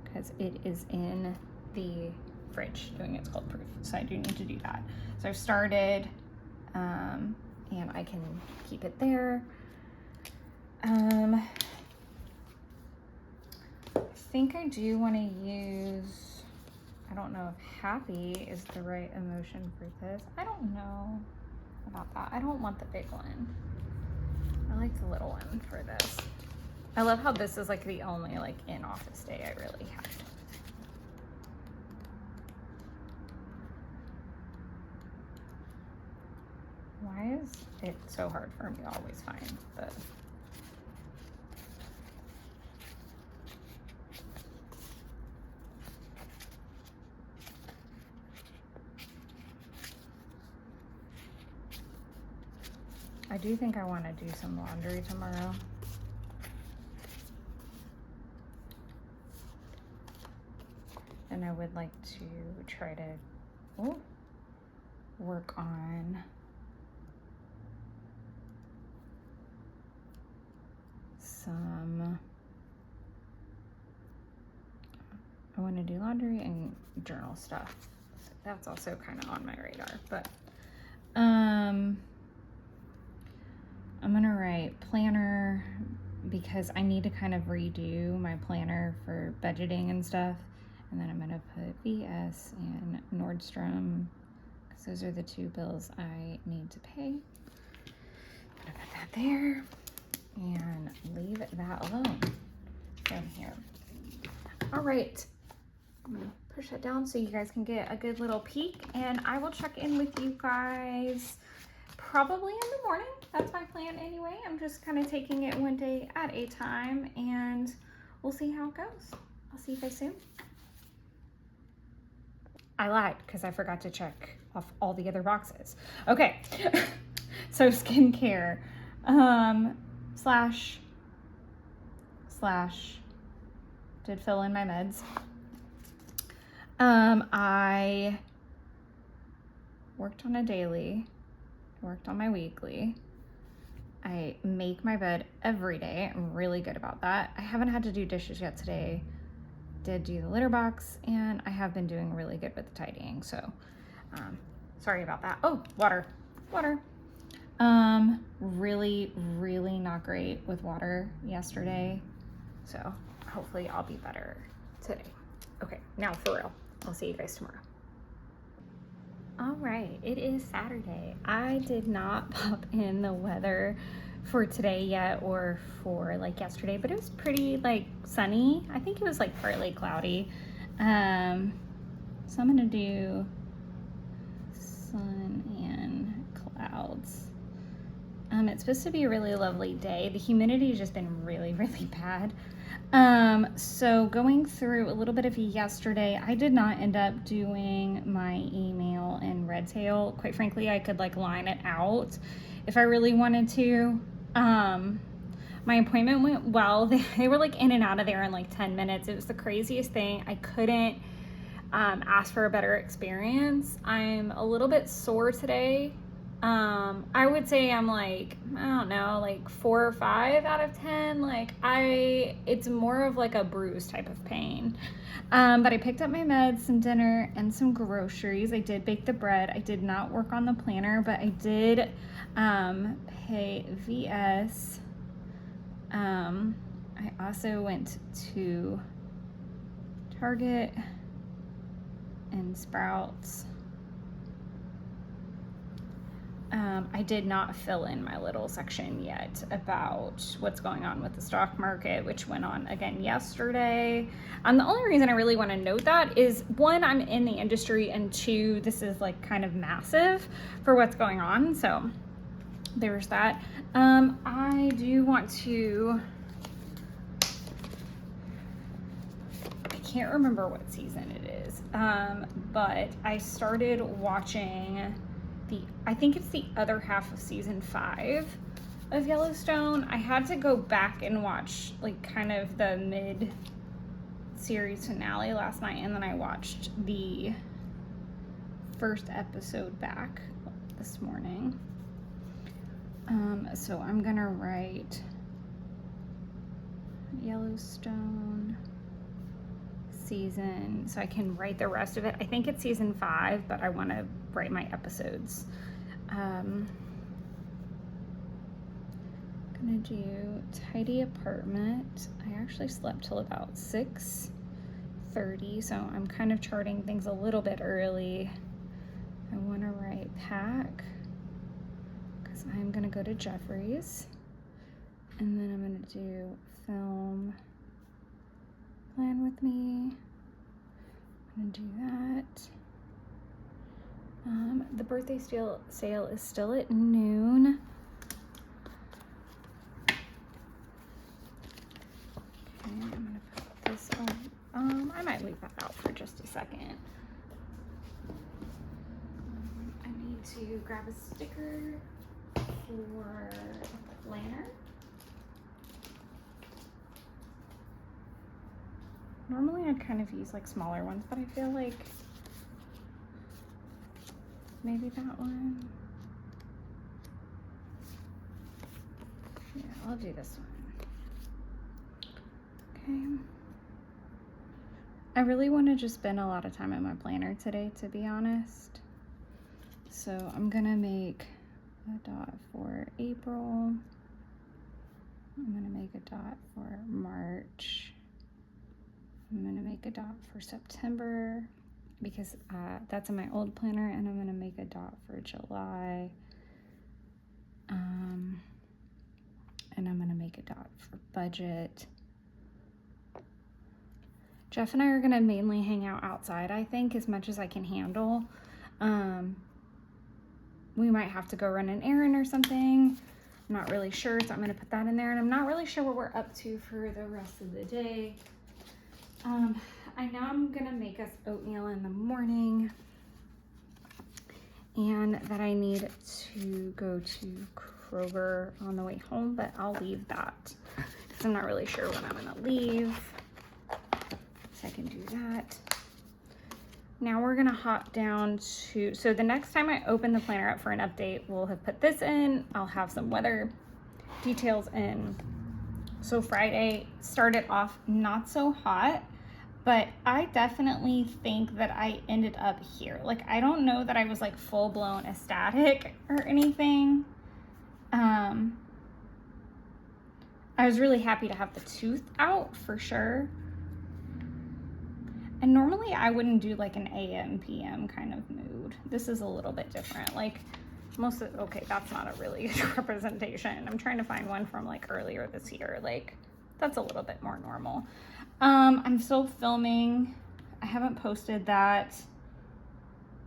because it is in the fridge doing its cold proof. So I do need to do that. So I've started, and I can keep it there. I think I do want to use, I don't know if happy is the right emotion for this. I don't know. about that. I don't want the big one. I like the little one for this. I love how this is like the only like in office day I really have. Why is it so hard for me to always find the... I do think I want to do some laundry tomorrow. And I would like to try to work on I want to do laundry and journal stuff. So that's also kind of on my radar, but I'm gonna write planner because I need to kind of redo my planner for budgeting and stuff. And then I'm gonna put VS and Nordstrom because those are the two bills I need to pay. I'm gonna put that there and leave that alone from here. All right, I'm gonna push that down so you guys can get a good little peek, and I will check in with you guys probably in the morning. That's my plan anyway. I'm just kind of taking it one day at a time, and we'll see how it goes. I'll see you guys soon. I lied because I forgot to check off all the other boxes. Okay, so skincare, slash, did fill in my meds. I worked on a daily, worked on my weekly. I make my bed every day. I'm really good about that. I haven't had to do dishes yet today. Did do the litter box, and I have been doing really good with the tidying, so sorry about that. Oh, water. Really not great with water yesterday, so hopefully I'll be better today. Okay, now for real. I'll see you guys tomorrow. All right, it is Saturday. I did not pop in the weather for today yet or for like yesterday, but it was pretty like sunny. I think it was like partly cloudy. So I'm gonna do sun and clouds. It's supposed to be a really lovely day. The humidity has just been really bad. So going through a little bit of yesterday, I did not end up doing my email in Redtail. Quite frankly, I could like line it out if I really wanted to. My appointment went well. They were like in and out of there in like 10 minutes. It was the craziest thing. I couldn't ask for a better experience. I'm a little bit sore today. I would say I'm like, I don't know, like 4 or 5 out of 10. Like it's more of like a bruise type of pain. But I picked up my meds, some dinner, and some groceries. I did bake the bread. I did not work on the planner, but I did pay VS. I also went to Target and Sprouts. I did not fill in my little section yet about what's going on with the stock market, which went on again yesterday. The only reason I really want to note that is, one, I'm in the industry, and 2, this is like kind of massive for what's going on. So there's that. I do want to, I can't remember what season it is, but I started watching I think it's the other half of season 5 of Yellowstone. I had to go back and watch like kind of the mid-series finale last night, and then I watched the first episode back this morning. So I'm gonna write Yellowstone season, so I can write the rest of it. I think it's season 5, but I want to write my episodes. Gonna do tidy apartment. I actually slept till about 6:30, so I'm kind of charting things a little bit early. I want to write pack. go to Jeffrey's. And then I'm gonna do film, plan with me. I'm gonna do that. The birthday sale is still at noon. Okay, I'm gonna put this on. I might leave that out for just a second. I need to grab a sticker for the planner. Normally I'd kind of use like smaller ones, but I feel like maybe that one. Yeah, I'll do this one. Okay. I really want to just spend a lot of time in my planner today, to be honest. So I'm gonna make a dot for April. I'm gonna make a dot for March. I'm gonna make a dot for September because that's in my old planner, and I'm gonna make a dot for July. And I'm gonna make a dot for budget. Jeff and I are gonna mainly hang out outside, I think, as much as I can handle. We might have to go run an errand or something. I'm not really sure, so I'm gonna put that in there, and I'm not really sure what we're up to for the rest of the day. I know I'm gonna make us oatmeal in the morning, and that I need to go to Kroger on the way home, but I'll leave that because I'm not really sure when I'm gonna leave. So I can do that. Now we're gonna hop down to, so the next time I open the planner up for an update, we'll have put this in. I'll have some weather details in. So Friday started off not so hot, but I definitely think that I ended up here. Like, I don't know that I was like full blown ecstatic or anything. I was really happy to have the tooth out for sure. And normally I wouldn't do like an AM, PM kind of mood. This is a little bit different. Like most of, okay, that's not a really good representation. I'm trying to find one from like earlier this year. Like that's a little bit more normal. I'm still filming. I haven't posted that.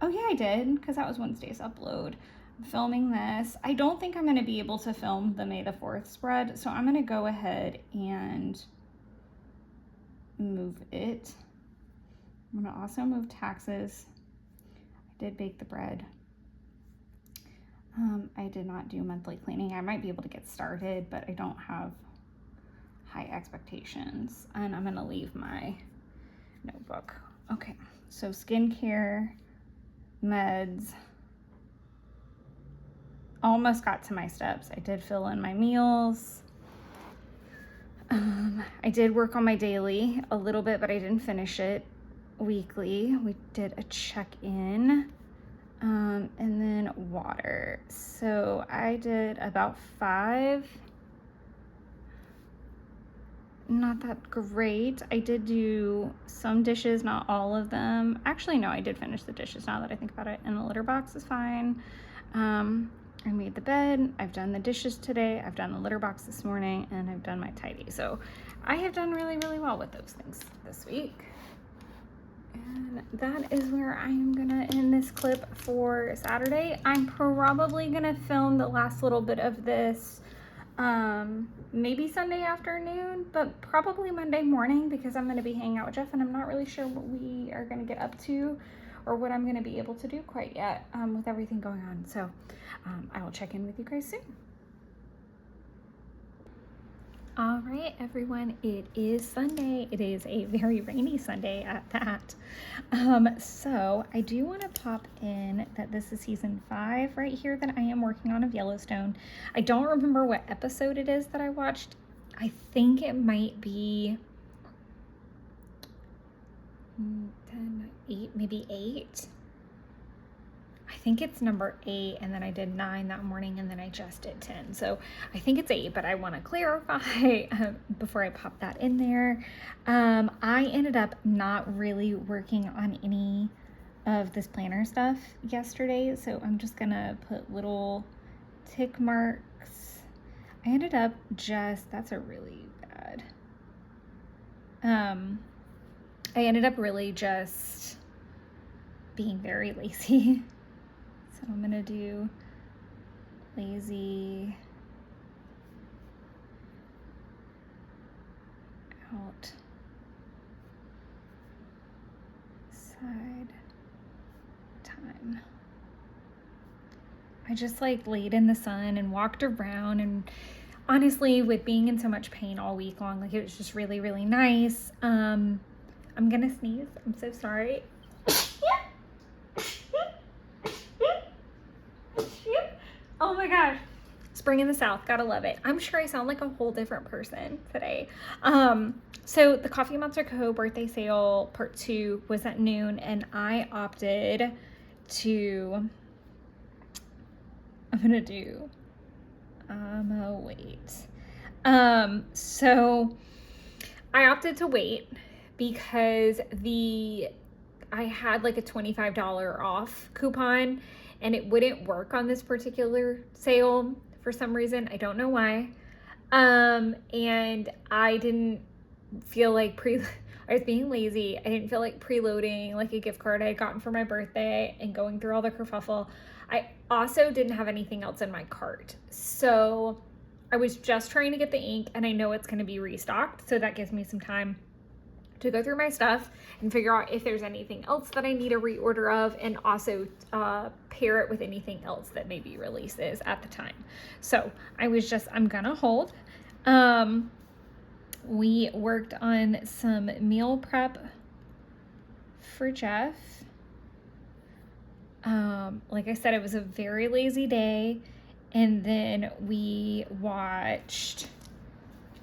Oh yeah, I did, because that was Wednesday's upload. I'm filming this. I don't think I'm going to be able to film the May the 4th spread, so I'm going to go ahead and move it. I'm going to also move taxes. I did bake the bread. I did not do monthly cleaning. I might be able to get started, but I don't have high expectations. And I'm going to leave my notebook. Okay, so skincare, meds. Almost got to my steps. I did fill in my meals. I did work on my daily a little bit, but I didn't finish it. Weekly, we did a check-in, and then water. So I did about 5. Not that great. I did do some dishes, not all of them. Actually, no, I did finish the dishes now that I think about it, and the litter box is fine. I made the bed. I've done the dishes today. I've done the litter box this morning, and I've done my tidy. So I have done really, really well with those things this week. And that is where I am gonna end this clip for Saturday. I'm probably gonna film the last little bit of this maybe Sunday afternoon, but probably Monday morning, because I'm gonna be hanging out with Jeff, and I'm not really sure what we are gonna get up to or what I'm gonna be able to do quite yet with everything going on. So I will check in with you guys soon. All right, everyone, it is Sunday. It is a very rainy Sunday at that. So I do want to pop in that this is season 5 right here that I am working on of Yellowstone. I don't remember what episode it is that I watched. I think it might be 10, 8, maybe 8. I think it's number 8, and then I did 9 that morning, and then I just did 10. So I think it's 8, but I want to clarify before I pop that in there. I ended up not really working on any of this planner stuff yesterday, so I'm just gonna put little tick marks I ended up just, that's a really bad. I ended up really just being very lazy. So I'm gonna do lazy out side time. I just like laid in the sun and walked around, and honestly, with being in so much pain all week long, like it was just really, really nice. I'm gonna sneeze. I'm so sorry. Oh my gosh. Spring in the South, gotta love it. I'm sure I sound like a whole different person today. So the Coffee Monster Co. birthday sale part 2 was at noon, and I opted to, I'm gonna wait. So I opted to wait because I had like a $25 off coupon, and it wouldn't work on this particular sale for some reason. I don't know why. And I didn't feel like I was being lazy. I didn't feel like preloading like a gift card I had gotten for my birthday and going through all the kerfuffle. I also didn't have anything else in my cart. So I was just trying to get the ink, and I know it's going to be restocked. So that gives me some time to go through my stuff and figure out if there's anything else that I need a reorder of, and also pair it with anything else that maybe releases at the time. So I'm gonna hold. We worked on some meal prep for Jeff. Like I said, it was a very lazy day, and then we watched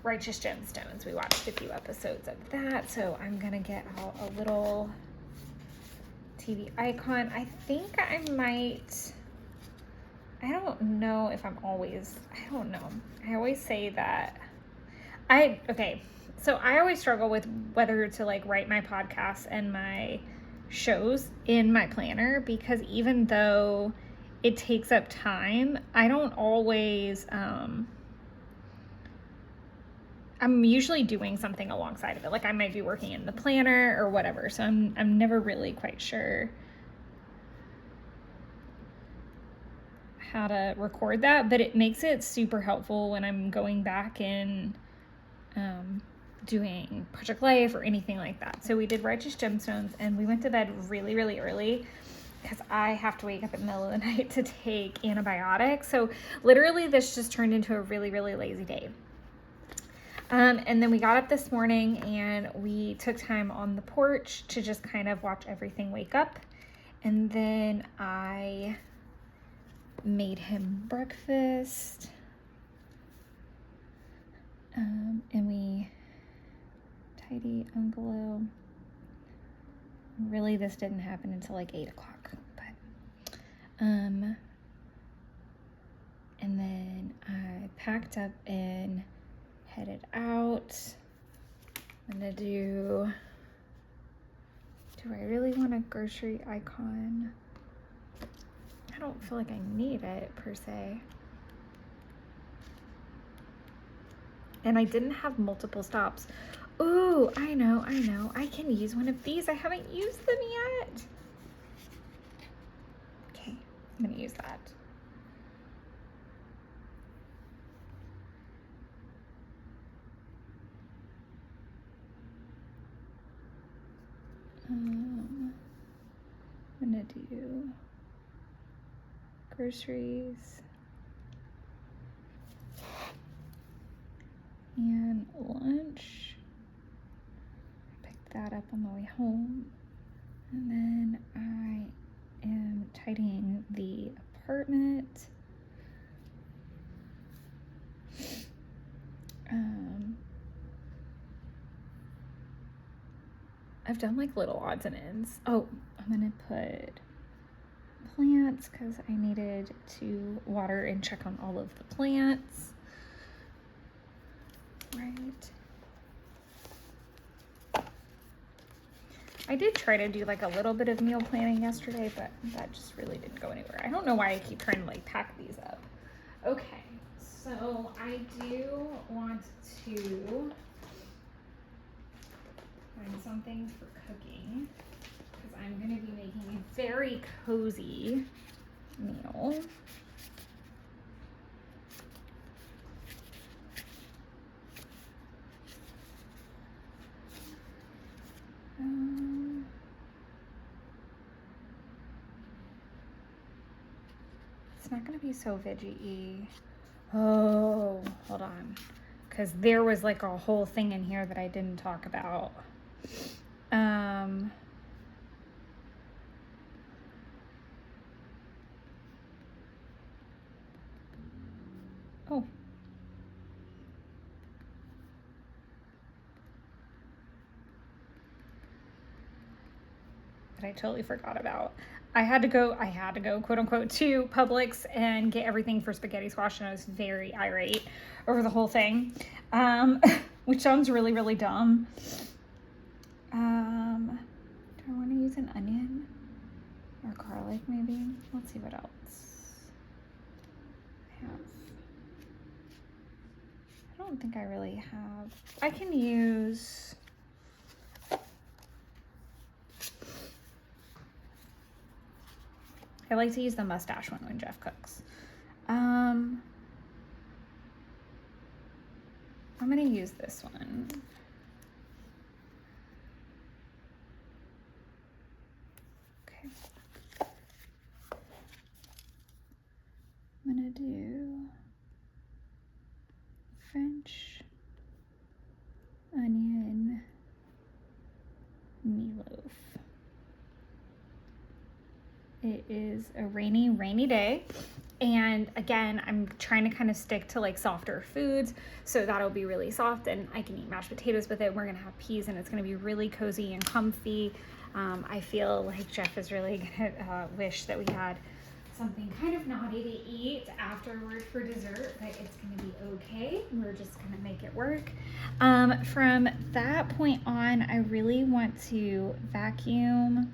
Righteous Gemstones. We watched a few episodes of that, so I'm gonna get out a little TV icon. I think I might, I don't know if I'm always, I don't know. I always say that, okay, so I always struggle with whether to like write my podcasts and my shows in my planner, because even though it takes up time, I don't always, I'm usually doing something alongside of it. Like I might be working in the planner or whatever. So I'm never really quite sure how to record that, but it makes it super helpful when I'm going back and doing Project Life or anything like that. So we did Righteous Gemstones, and we went to bed really, really early because I have to wake up in the middle of the night to take antibiotics. So literally this just turned into a really, really lazy day. And then we got up this morning and we took time on the porch to just kind of watch everything wake up. And then I made him breakfast. And we tidy Ungalow. Really, this didn't happen until like 8 o'clock, but, and then I packed up and headed out. I'm gonna do I really want a grocery icon? I don't feel like I need it per se. And I didn't have multiple stops. Ooh, I know. I can use one of these. I haven't used them yet. Okay, I'm gonna use that. I'm gonna do groceries and lunch. Picked that up on the way home. And then I am tidying the apartment. I've done like little odds and ends. Oh, I'm gonna put plants because I needed to water and check on all of the plants. Right. I did try to do like a little bit of meal planning yesterday, but that just really didn't go anywhere. I don't know why I keep trying to like pack these up. Okay, So I do want to find something for cooking because I'm going to be making a very cozy meal. It's not going to be so veggie-y. Oh, hold on. Because there was like a whole thing in here that I didn't talk about. Oh. That I totally forgot about. I had to go, quote unquote, to Publix and get everything for spaghetti squash, and I was very irate over the whole thing, which sounds really, really dumb. Do I want to use an onion or garlic maybe? Let's see what else I have. I don't think I really have. I can use... I like to use the mustache one when Jeff cooks. I'm gonna use this one. Okay. I'm gonna do French onion meatloaf. It is a rainy day. And again, I'm trying to kind of stick to like softer foods. So that'll be really soft and I can eat mashed potatoes with it. We're gonna have peas and it's gonna be really cozy and comfy. I feel like Jeff is really gonna wish that we had something kind of naughty to eat afterward for dessert, but it's gonna be okay. We're just gonna make it work. From that point on, I really want to vacuum,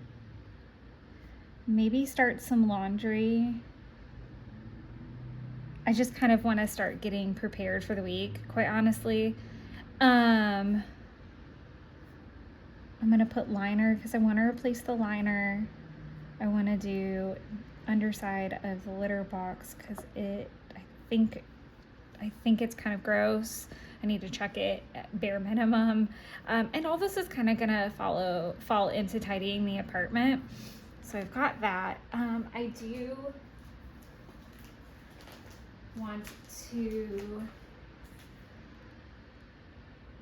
maybe start some laundry. I just kind of want to start getting prepared for the week, quite honestly. I'm going to put liner because I want to replace the liner. I want to do underside of the litter box because I think it's kind of gross. I need to check it at bare minimum. And all this is kind of going to fall into tidying the apartment. So I've got that. I do want to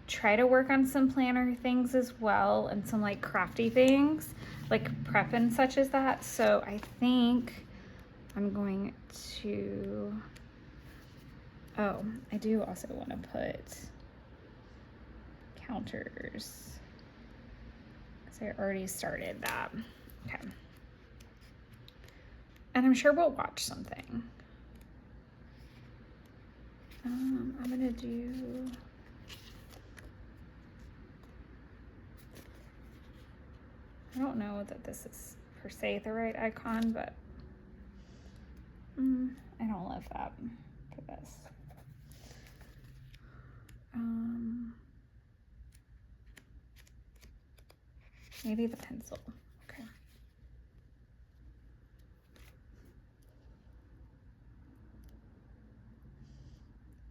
try to work on some planner things as well and some like crafty things like prep and such as that. So I think I'm going to, oh, I do also want to put counters because I already started that. Okay. And I'm sure we'll watch something. I'm gonna do, I don't know that this is per se the right icon, but I don't love that for this. Maybe the pencil. Okay.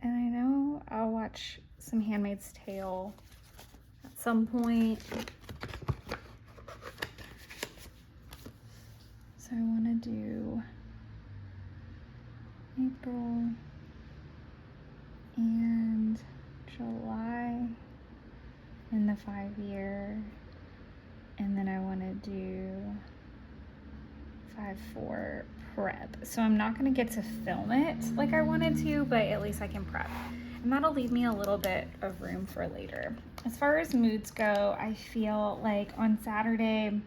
And I know I'll watch some Handmaid's Tale at some point. So I want to do April and July in the 5-year. And then I want to do 5-4 prep. So I'm not going to get to film it like I wanted to, but at least I can prep. And that'll leave me a little bit of room for later. As far as moods go, I feel like on Saturday,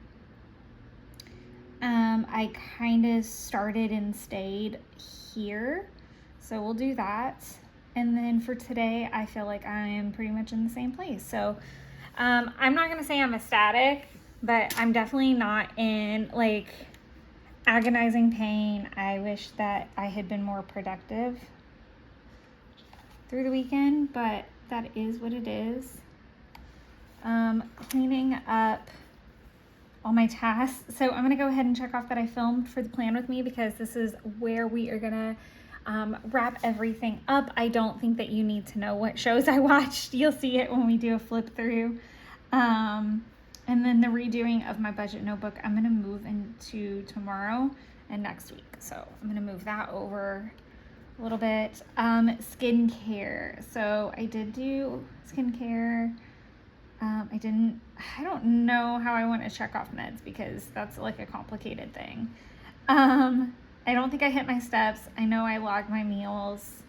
I kind of started and stayed here. So we'll do that. And then for today, I feel like I am pretty much in the same place. So I'm not going to say I'm ecstatic, but I'm definitely not in like agonizing pain. I wish that I had been more productive. through the weekend, but that is what it is. Cleaning up all my tasks. So I'm gonna go ahead and check off that I filmed for the plan with me, because this is where we are gonna wrap everything up. I don't think that you need to know what shows I watched. You'll see it when we do a flip through. And then the redoing of my budget notebook, I'm gonna move into tomorrow and next week. So I'm gonna move that over a little bit. Skincare. So I did do skincare. I don't know how I want to check off meds, because that's like a complicated thing. I don't think I hit my steps. I know I logged my meals.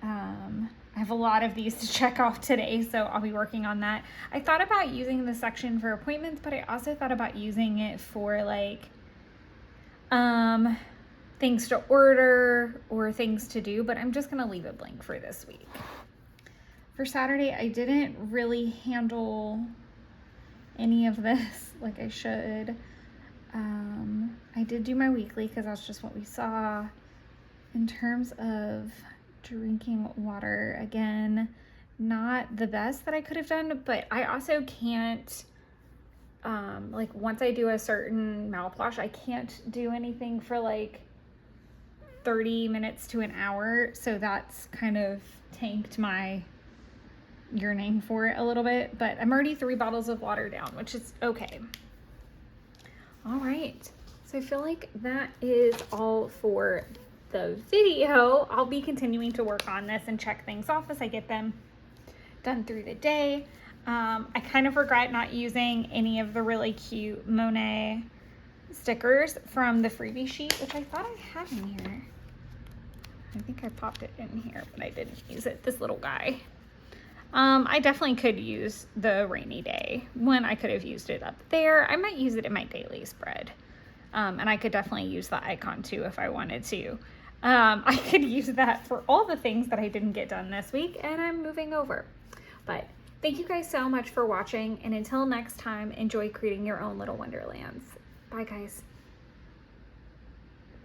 I have a lot of these to check off today, so I'll be working on that. I thought about using the section for appointments, but I also thought about using it for like things to order or things to do, but I'm just gonna leave it blank for this week. For Saturday, I didn't really handle any of this like I should. I did do my weekly, because that's just what we saw. In terms of drinking water, again, not the best that I could have done, but I also can't, like once I do a certain mouthwash, I can't do anything for like 30 minutes to an hour. So that's kind of tanked my yearning for it a little bit, but I'm already 3 bottles of water down, which is okay. All right, so I feel like that is all for the video. I'll be continuing to work on this and check things off as I get them done through the day. I kind of regret not using any of the really cute Monet stickers from the freebie sheet, which I thought I had in here. I think I popped it in here, but I didn't use it. This little guy. I definitely could use the rainy day when I could have used it up there. I might use it in my daily spread. And I could definitely use the icon too if I wanted to. I could use that for all the things that I didn't get done this week, and I'm moving over. But thank you guys so much for watching, and until next time, enjoy creating your own little wonderlands. Bye guys.